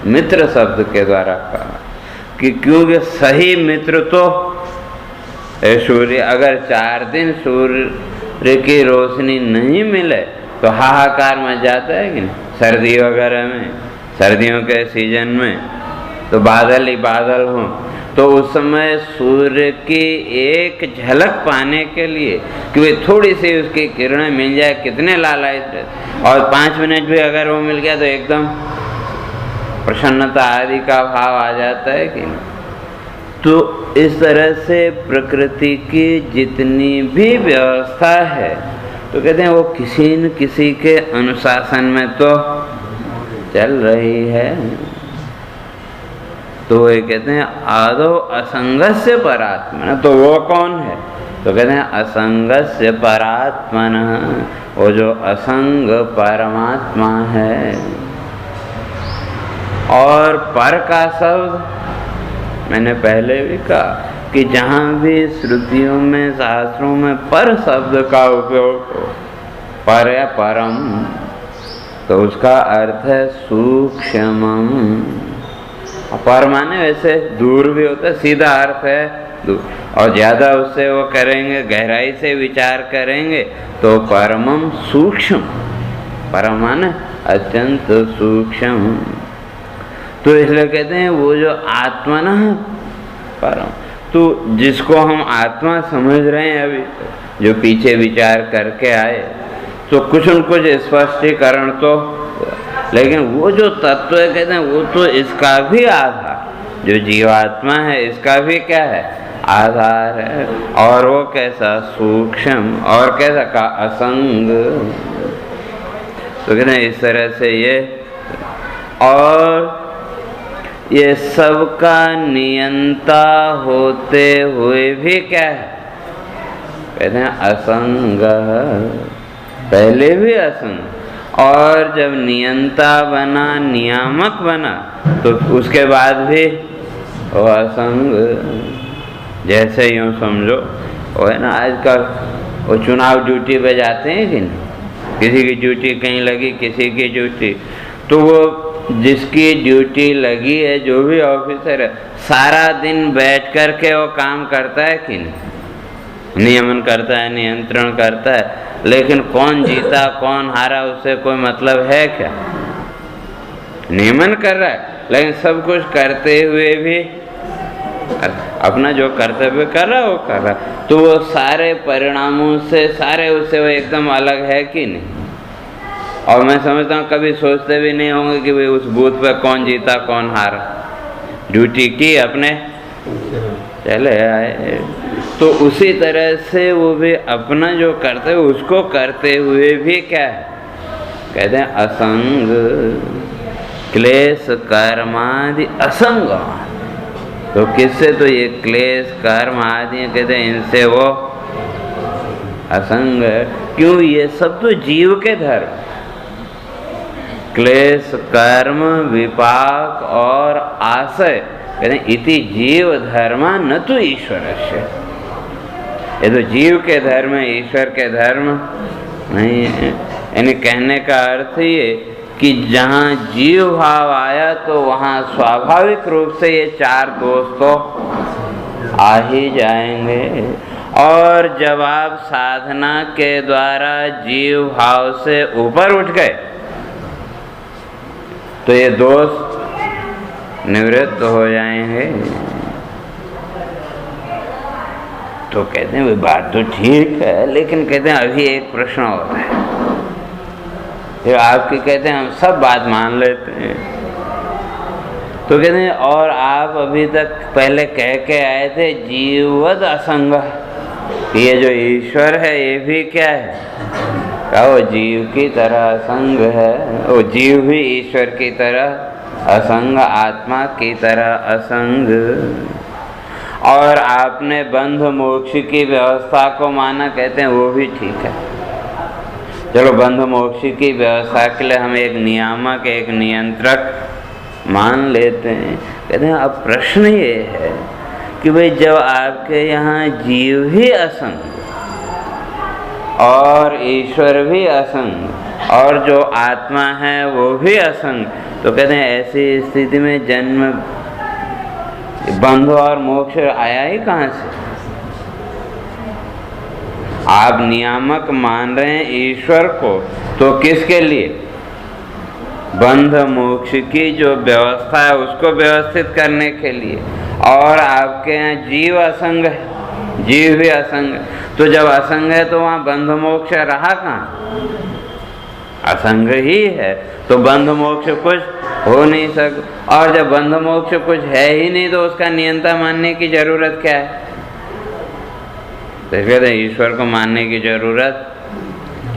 मित्र शब्द के द्वारा कहा कि क्योंकि सही मित्र तो सूर्य। अगर 4 दिन सूर्य की रोशनी नहीं मिले तो हाहाकार मच जाता है कि नहीं। सर्दी वगैरह में, सर्दियों के सीजन में तो बादल ही बादल हों, तो उस समय सूर्य की एक झलक पाने के लिए कि वे थोड़ी सी उसकी किरणें मिल जाए, कितने लालायित रहते। और 5 मिनट भी अगर वो मिल गया तो एकदम प्रसन्नता आदि का भाव आ जाता है कि नहीं। तो इस तरह से प्रकृति की जितनी भी व्यवस्था है तो कहते हैं वो किसी न किसी के अनुशासन में तो चल रही है। तो वो कहते हैं आदौ असंगस्य परात्मन। तो वो कौन है? तो कहते हैं असंगस्य परात्मन, वो जो असंग परमात्मा है। और पर का शब्द मैंने पहले भी कहा कि जहाँ भी श्रुतियों में, शास्त्रों में पर शब्द का उपयोग हो, पर या परम, तो उसका अर्थ है सूक्ष्मम। पर माने वैसे दूर भी होता है, सीधा अर्थ है दूर। और ज़्यादा उससे वो करेंगे, गहराई से विचार करेंगे तो परमम सूक्ष्म। परम माने अत्यंत सूक्ष्म। तो इसलिए कहते हैं वो जो आत्मा ना परम, तो जिसको हम आत्मा समझ रहे हैं अभी, जो पीछे विचार करके आए, तो कुछ न कुछ स्पष्टीकरण तो, लेकिन वो जो तत्व है कहते हैं वो तो इसका भी आधार, जो जीवात्मा है इसका भी क्या है आधार है। और वो कैसा सूक्ष्म और कैसा का असंग। तो कहते हैं इस तरह से ये, और ये सबका नियंता होते हुए भी क्या है कहते हैं असंग। पहले भी असंग, और जब नियंता बना, नियामक बना, तो उसके बाद भी वो असंग। जैसे यूँ समझो वो है ना, आजकल वो चुनाव ड्यूटी पे जाते हैं कि नहीं, किसी की ड्यूटी कहीं लगी, किसी की ड्यूटी, तो वो जिसकी ड्यूटी लगी है, जो भी ऑफिसर है, सारा दिन बैठ कर के वो काम करता है कि नहीं। नियमन करता है, नियंत्रण करता है, लेकिन कौन जीता कौन हारा उससे कोई मतलब है क्या? नियमन कर रहा है लेकिन सब कुछ करते हुए भी अपना जो कर्तव्य कर रहा है वो कर रहा है, तो वो सारे परिणामों से, सारे उससे वो एकदम अलग है कि नहीं? और मैं समझता हूँ कभी सोचते भी नहीं होंगे कि भाई उस बूथ पे कौन जीता कौन हारा। ड्यूटी की, अपने चले आए। तो उसी तरह से वो भी अपना जो करते हैं उसको करते हुए भी क्या है, कहते हैं असंग क्लेश कर्मादि असंग। तो किससे? तो ये क्लेश कर्म आदि कहते हैं इनसे वो असंग है। क्यों? ये सब तो जीव के धर्म, क्लेश कर्म विपाक और आशय, कहते हैं इति जीव धर्मा न तो ईश्वरस्य। ये तो जीव के धर्म है, ईश्वर के धर्म नहीं है। यानी कहने का अर्थ ये कि जहाँ जीव भाव आया तो वहाँ स्वाभाविक रूप से ये चार दोष तो आ ही जाएंगे। और जब आप साधना के द्वारा जीव भाव से ऊपर उठ गए तो ये दोष निवृत्त हो जाएंगे। तो कहते हैं बात तो ठीक है, लेकिन कहते हैं अभी एक प्रश्न होता है। ये आपकी कहते हैं हम सब बात मान लेते हैं, तो कहते हैं और आप अभी तक पहले कह के आए थे जीववद असंग, ये जो ईश्वर है ये भी क्या है? क्या वो जीव की तरह असंग है? वो जीव भी ईश्वर की तरह असंग, आत्मा की तरह असंग। और आपने बंध मोक्ष की व्यवस्था को माना, कहते हैं वो भी ठीक है। चलो बंध मोक्ष की व्यवस्था के लिए हम एक नियामक, एक नियंत्रक मान लेते हैं। कहते हैं अब प्रश्न ये है कि भाई जब आपके यहाँ जीव ही असंग और ईश्वर भी असंग और जो आत्मा है वो भी असंग, तो कहते हैं ऐसी स्थिति में जन्म बंध और मोक्ष आया ही कहाँ से? आप नियामक मान रहे हैं ईश्वर को, तो किसके लिए? बंध मोक्ष की जो व्यवस्था है उसको व्यवस्थित करने के लिए। और आपके यहाँ जीव असंग है, जीव भी असंग है, तो जब असंग है तो वहाँ बंध मोक्ष रहा कहाँ? असंग ही है, तो बंध मोक्ष कुछ हो नहीं सकता। और जब बंध मोक्ष कुछ है ही नहीं तो उसका नियंता मानने की जरूरत क्या है? तो कहते हैं ईश्वर को मानने की जरूरत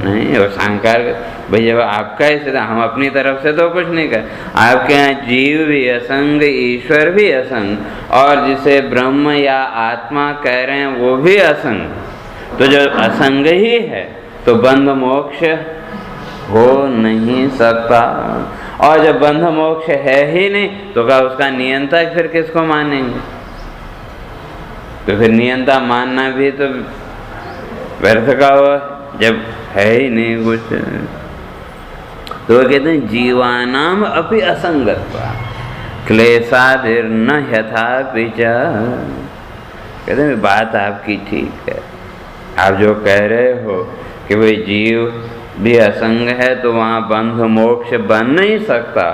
नहीं। और सांकार भाई जब आपका ही सिद्धांत, हम अपनी तरफ से तो कुछ नहीं कर, आपके यहाँ जीव भी असंग, ईश्वर भी असंग, और जिसे ब्रह्म या आत्मा कह रहे हैं वो भी असंग। तो जब असंग ही है तो बंध मोक्ष हो नहीं सकता। और जब बंध मोक्ष है ही नहीं तो क्या उसका नियंता फिर किसको मानेंगे? तो फिर नियंता मानना भी तो व्यर्थ का हुआ जब है ही नहीं कुछ। तो वो कहते हैं जीवानाम अपि असंगत्वा क्लेशादिर न यथा पिचा। कहते हैं बात आपकी ठीक है, आप जो कह रहे हो कि भाई जीव भी असंग है तो वहाँ बंध मोक्ष बन नहीं सकता,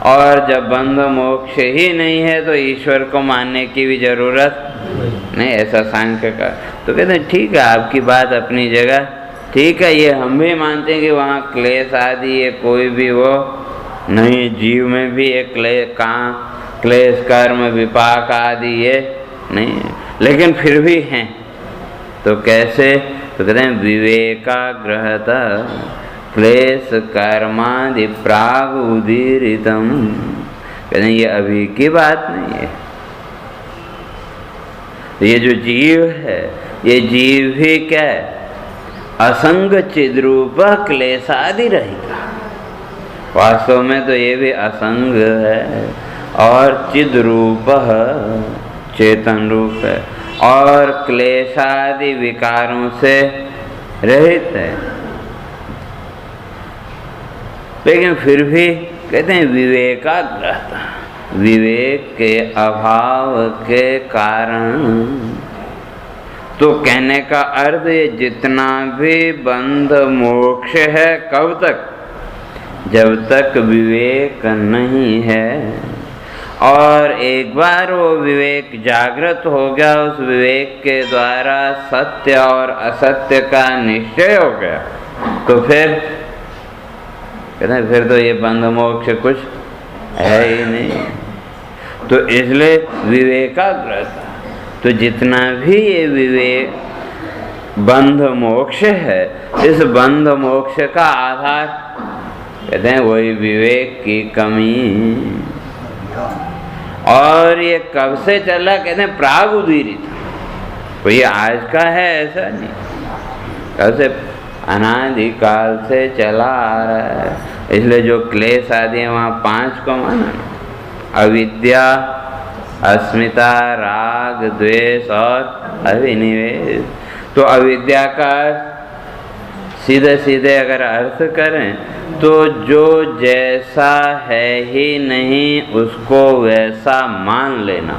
और जब बंध मोक्ष ही नहीं है तो ईश्वर को मानने की भी जरूरत नहीं, ऐसा सांख्य का। तो कहते हैं ठीक है, आपकी बात अपनी जगह ठीक है, ये हम भी मानते हैं कि वहाँ क्लेश आदि ये कोई भी वो नहीं, जीव में भी एक क्लेश कर्म विपाक आदि ये नहीं है, लेकिन फिर भी हैं। तो कैसे? तो कहते हैं विवेकाग्रहता क्लेश कर्मादि प्राग उदीरितम। कहते हैं ये अभी की बात नहीं है। तो ये जो जीव है ये जीव भी क्या है? असंग चिद्रूप क्लेशादि रहेगा। वास्तव में तो ये भी असंग है और चिद्रूप चेतन रूप है और क्लेशादि विकारों से रहित है। लेकिन फिर भी कहते हैं विवेकाग्रहता, विवेक के अभाव के कारण तो कहने का अर्थ ये जितना भी बंध मोक्ष है, कब तक? जब तक विवेक नहीं है। और एक बार वो विवेक जागृत हो गया, उस विवेक के द्वारा सत्य और असत्य का निश्चय हो गया, तो फिर कहते हैं फिर तो ये बंध मोक्ष कुछ है ही नहीं। तो इसलिए विवेकाग्रता, तो जितना भी ये विवेक बंध मोक्ष है, इस बंध मोक्ष का आधार कहते हैं वही विवेक की कमी। और ये कब से चला? कहते हैं प्राग उदीरित, कोई आज का है ऐसा नहीं, कब से? अनादिकाल से चला आ रहा है। इसलिए जो क्लेश आदि है वहाँ 5 को माना, अविद्या, अस्मिता, राग, द्वेष और अभिनिवेश। तो अविद्या का सीधे सीधे अगर अर्थ करें तो जो जैसा है ही नहीं उसको वैसा मान लेना,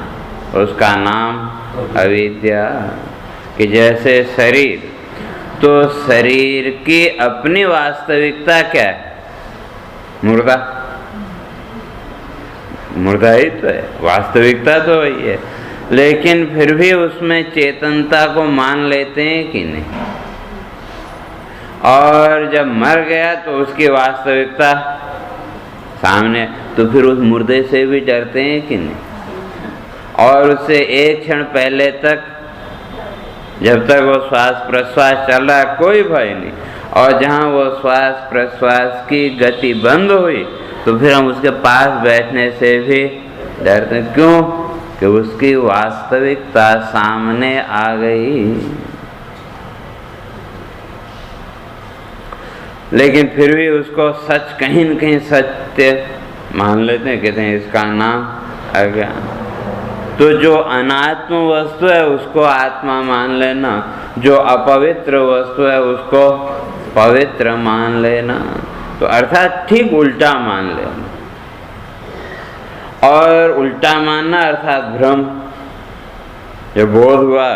उसका नाम अविद्या। कि जैसे शरीर, तो शरीर की अपनी वास्तविकता क्या है? मुर्दा, मुर्दा ही तो है, वास्तविकता तो वही है, लेकिन फिर भी उसमें चेतनता को मान लेते हैं कि नहीं? और जब मर गया तो उसकी वास्तविकता सामने, तो फिर उस मुर्दे से भी डरते हैं कि नहीं? और उससे एक क्षण पहले तक, जब तक वो श्वास प्रश्वास चल रहा है, कोई भय नहीं, और जहाँ वो श्वास प्रश्वास की गति बंद हुई तो फिर हम उसके पास बैठने से भी डरते हैं। क्यों? कि उसकी वास्तविकता सामने आ गई। लेकिन फिर भी उसको सच, कहीं न कहीं सत्य मान लेते हैं, कहते हैं इसका नाम अज्ञान। तो जो अनात्म वस्तु है उसको आत्मा मान लेना, जो अपवित्र वस्तु है उसको पवित्र मान लेना, तो अर्थात ठीक उल्टा मान लेना। और उल्टा मानना अर्थात भ्रम, जो बोध हुआ,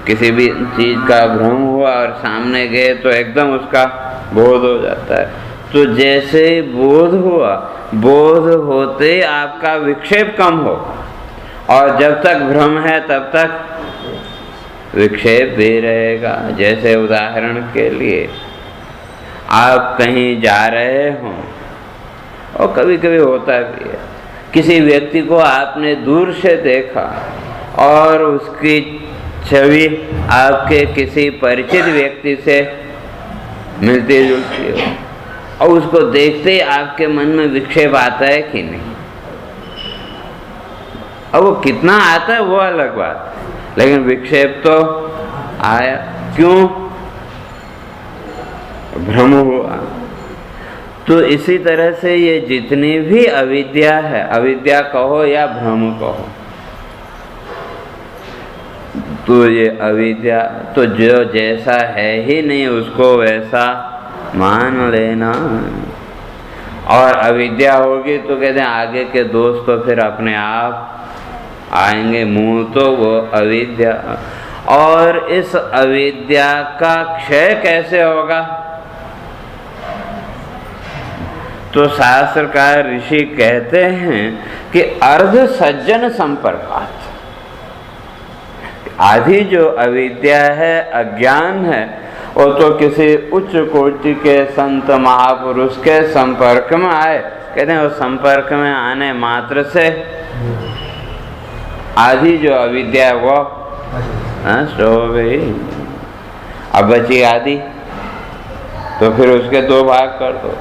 किसी भी चीज का भ्रम हुआ और सामने गए तो एकदम उसका बोध हो जाता है। तो जैसे बोध हुआ, बोध होते आपका विक्षेप कम हो, और जब तक भ्रम है तब तक विक्षेप भी रहेगा। जैसे उदाहरण के लिए आप कहीं जा रहे हों, और कभी कभी होता भी है, किसी व्यक्ति को आपने दूर से देखा और उसकी छवि आपके किसी परिचित व्यक्ति से मिलती जुलती हो, और उसको देखते ही आपके मन में विक्षेप आता है कि नहीं? अब वो कितना आता है वो अलग बात, लेकिन विक्षेप तो आया। क्यों? भ्रम हुआ। तो इसी तरह से ये जितनी भी अविद्या है, अविद्या कहो या भ्रम कहो, तो ये अविद्या, तो जो जैसा है ही नहीं उसको वैसा मान लेना। और अविद्या होगी तो कहते हैं आगे के दोष तो फिर अपने आप आएंगे, मूल तो वो अविद्या। और इस अविद्या का क्षय कैसे होगा? तो शास्त्रकार ऋषि कहते हैं कि अर्ध सज्जन संपर्कात्, आधी जो अविद्या है, अज्ञान है, वो तो किसी उच्च कोटि के संत महापुरुष के संपर्क में आए, कहते हैं वो संपर्क में आने मात्र से आधी जो अविद्या है वो नष्ट हो गई। अब बची आधी, तो फिर उसके 2 भाग कर दो,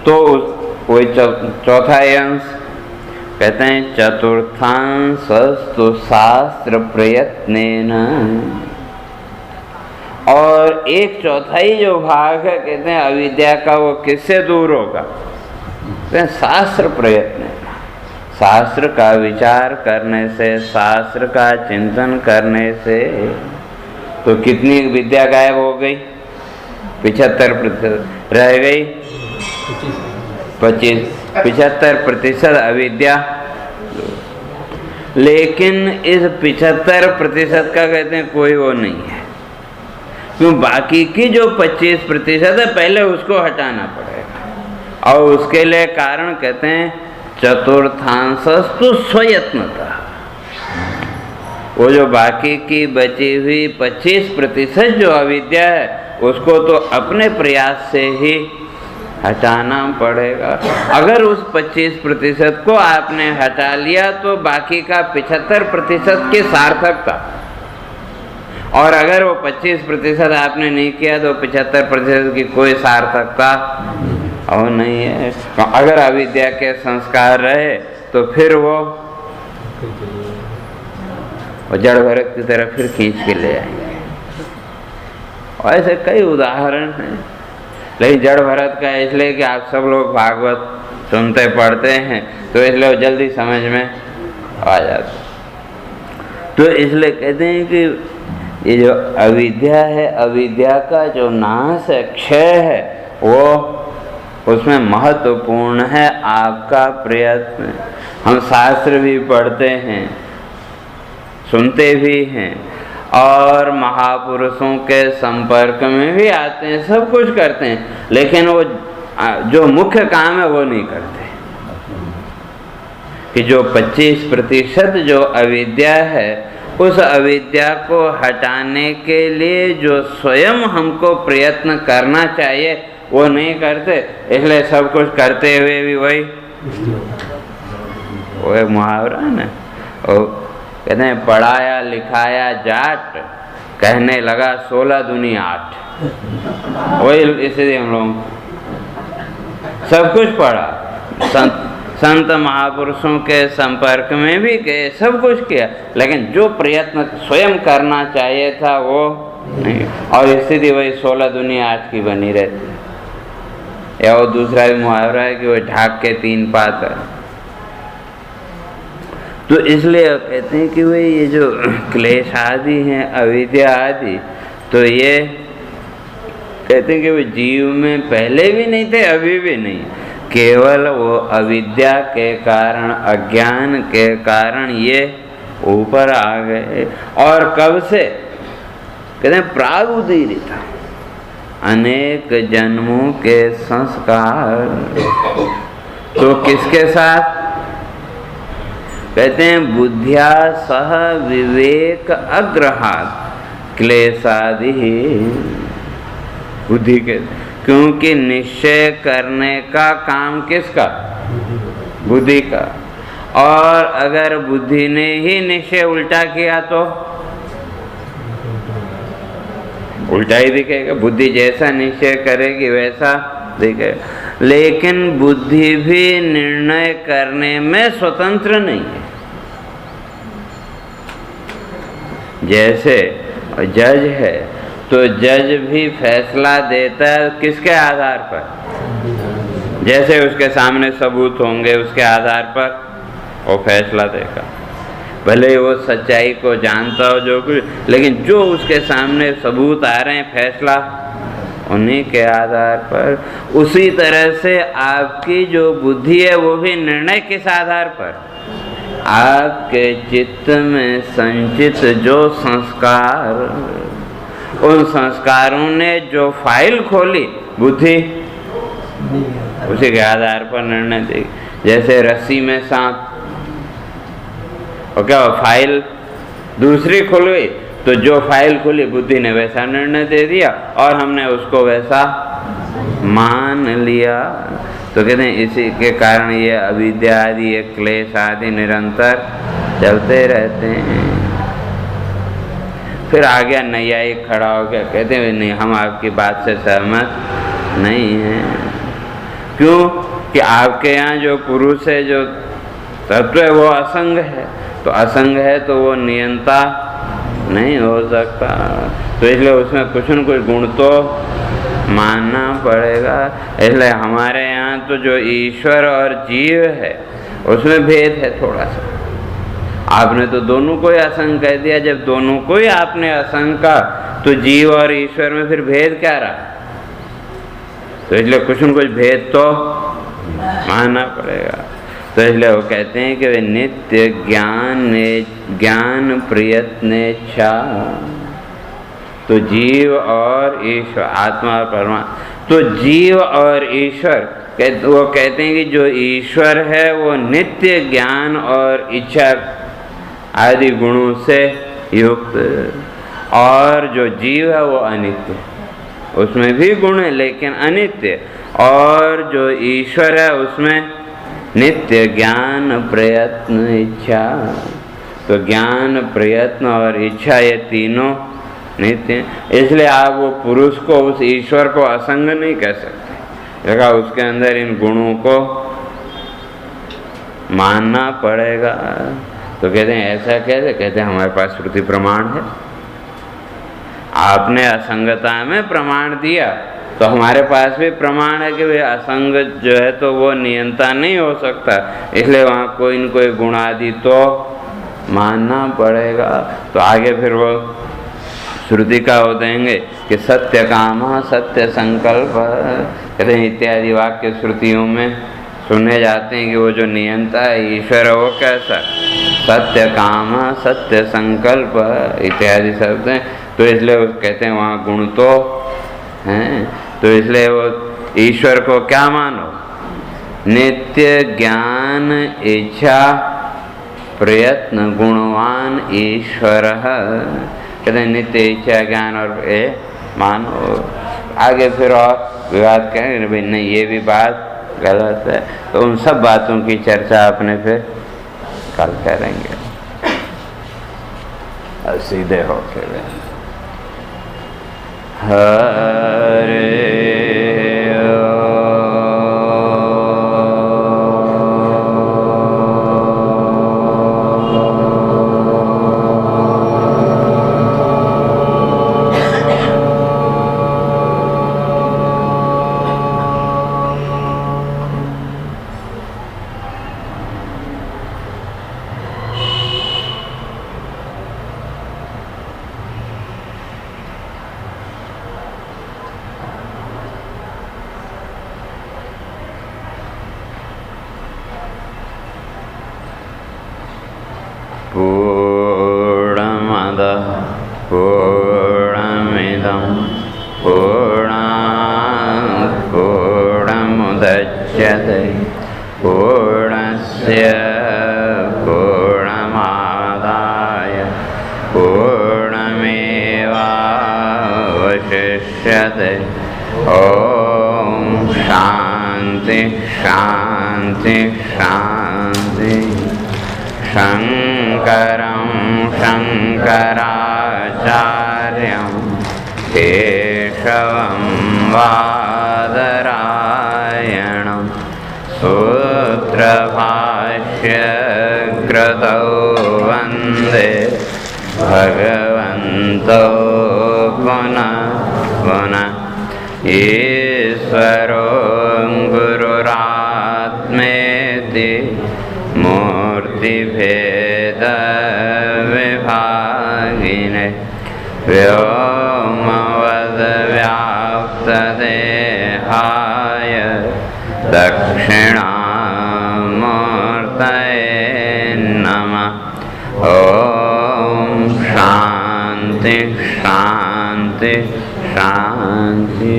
तो वही चौथा अंश कहते हैं चतुर्थांशस्तु शास्त्र प्रयत्नेन। और 1/4 जो भाग है कहते हैं अविद्या का, वो किससे दूर होगा? कहते हैं शास्त्र प्रयत्न, शास्त्र का विचार करने से, शास्त्र का चिंतन करने से। तो कितनी विद्या गायब हो गई? 75% रह गई 75% अविद्या। लेकिन इस 75% का कहते हैं कोई वो नहीं है, क्यों बाकी की जो 25% है पहले उसको हटाना पड़ेगा। और उसके लिए कारण कहते हैं चतुर्थांशस्तु स्वयत्नता। वो जो बाकी की बची हुई 25% जो अविद्या है उसको तो अपने प्रयास से ही हटाना पड़ेगा। अगर उस 25% को आपने हटा लिया तो बाकी का 75% की सार्थकता, और अगर वो 25% आपने नहीं किया तो 75% की कोई सार्थकता और नहीं है। अगर अविद्या के संस्कार रहे तो फिर वो जड़ भरत की तरफ फिर खींच के ले आएंगे। और ऐसे कई उदाहरण हैं, लेकिन जड़ भरत का इसलिए कि आप सब लोग भागवत सुनते पढ़ते हैं तो इसलिए वो जल्दी समझ में आ जाता। तो इसलिए कहते हैं कि ये जो अविद्या है, अविद्या का जो नाश है, क्षय है, वो उसमें महत्वपूर्ण है आपका प्रयत्न। हम शास्त्र भी पढ़ते हैं, सुनते भी हैं और महापुरुषों के संपर्क में भी आते हैं, सब कुछ करते हैं, लेकिन वो जो मुख्य काम है वो नहीं करते। कि जो 25% जो अविद्या है, उस अविद्या को हटाने के लिए जो स्वयं हमको प्रयत्न करना चाहिए वो नहीं करते। इसलिए सब कुछ करते हुए भी वही, वो एक मुहावरा है ना, कहते हैं पढ़ाया लिखाया जाट, कहने लगा 16 दूनी 8। वही इसलिए हम लोग सब कुछ पढ़ा, संत महापुरुषों के संपर्क में भी गए, सब कुछ किया, लेकिन जो प्रयत्न स्वयं करना चाहिए था वो नहीं। और स्थिति वही 16 दूनी 8 की बनी रहती। या वो दूसरा भी मुहावरा है कि वो ढाक के 3 पात है। तो इसलिए कहते हैं कि भाई ये जो क्लेश आदि हैं, अविद्या आदि, तो ये कहते हैं कि वो जीव में पहले भी नहीं थे, अभी भी नहीं, केवल वो अविद्या के कारण, अज्ञान के कारण ये ऊपर आ गए। और कब से? कहते हैं प्रागुदीरित, अनेक जन्मों के संस्कार। तो किसके साथ? कहते हैं बुद्धिया सह विवेक अग्रहात क्लेशादि, बुद्धि के, क्योंकि निश्चय करने का काम किसका? बुद्धि का। और अगर बुद्धि ने ही निश्चय उल्टा किया तो उल्टा ही दिखेगा। बुद्धि जैसा निश्चय करेगी वैसा दिखेगा, लेकिन बुद्धि भी निर्णय करने में स्वतंत्र नहीं है। जैसे जज है तो जज भी फैसला देता है किसके आधार पर? जैसे उसके सामने सबूत होंगे उसके आधार पर वो फैसला देगा। भले वो सच्चाई को जानता हो जो कुछ, लेकिन जो उसके सामने सबूत आ रहे हैं फैसला उन्हीं के आधार पर। उसी तरह से आपकी जो बुद्धि है वो भी निर्णय किस आधार पर? आपके चित्त में संचित जो संस्कार, उन संस्कारों ने जो फाइल खोली बुद्धि, उसी के आधार पर निर्णय देगी। जैसे रस्सी में सांप, और क्या फाइल दूसरी खुल गई तो जो फाइल खुली बुद्धि ने वैसा निर्णय दे दिया और हमने उसको वैसा मान लिया। तो कहते हैं इसी के कारण ये अविद्या आदि, ये क्लेश आदि निरंतर चलते रहते हैं। फिर आ गया नैयायिक खड़ा हो गया, कहते हैं नहीं हम आपकी बात से सहमत नहीं हैं। क्यों? कि आपके यहाँ जो पुरुष है, जो तत्व है वो असंग है, तो असंग है तो वो नियंता नहीं हो सकता, तो इसलिए उसमें कुछ न कुछ गुण तो मानना पड़ेगा। इसलिए हमारे यहाँ तो जो ईश्वर और जीव है उसमें भेद है थोड़ा सा। आपने तो दोनों को ही असंग कह दिया, जब दोनों को ही आपने असंग का तो जीव और ईश्वर में फिर भेद क्या रहा? तो इसलिए कुछ न कुछ भेद तो मानना पड़ेगा। तो इसलिए वो कहते हैं कि वे नित्य ज्ञान प्रयत्नेच्छा। तो जीव और ईश्वर, आत्मा और परमात्मा, तो जीव और ईश्वर वो कहते हैं कि जो ईश्वर है वो नित्य ज्ञान और इच्छा आदि गुणों से युक्त, और जो जीव है वो अनित्य, उसमें भी गुण है लेकिन अनित्य, और जो ईश्वर है उसमें नित्य ज्ञान प्रयत्न इच्छा। तो ज्ञान प्रयत्न और इच्छा ये तीनों नित्य, इसलिए आप वो पुरुष को, उस ईश्वर को असंग नहीं कह सकते, देखा उसके अंदर इन गुणों को मानना पड़ेगा। तो कहते हैं ऐसा कैसे? कहते हैं हमारे पास श्रुति प्रमाण है, आपने असंगता में प्रमाण दिया तो हमारे पास भी प्रमाण है कि वे असंग जो है तो वो नियंता नहीं हो सकता, इसलिए वहाँ कोई न कोई गुण आदि तो मानना पड़ेगा। तो आगे फिर वो श्रुति का वो देंगे कि सत्य काम सत्य संकल्प, कहते हैं इत्यादि वाक्य श्रुतियों में सुने जाते हैं कि वो जो नियंता है ईश्वर है वो कैसा, सत्य काम सत्य संकल्प इत्यादि शब्द हैं। तो इसलिए वो कहते हैं वहाँ गुण तो हैं, तो इसलिए वो ईश्वर को क्या मानो, नित्य ज्ञान इच्छा प्रयत्न गुणवान ईश्वर, कहते हैं नित्य इच्छा ज्ञान और मानो। आगे फिर और विवाद करेंगे भाई नहीं ये भी बात गलत है, तो उन सब बातों की चर्चा अपने फिर कल करेंगे। सीधे हो फिर हरे पूर्णमदः पूर्णमिदं पूर्णात् पूर्णमुदच्यते पूर्णस्य पूर्णमादाय पूर्णमेवावशिष्यते। ॐ शान्ति शान्ति शान्ति। शङ्करं शङ्कराचार्यं केशवं बादरायणं सूत्रभाष्यकृतौ वन्दे भगवन्तौ पुनः पुनः। ईश्वरो गुरुरात्मेति मूर्तिभेदविभागिने व्योमवद्व्याप्तदेहाय दक्षिणामूर्तये नमः। ॐ शान्ति शान्ति शान्ति।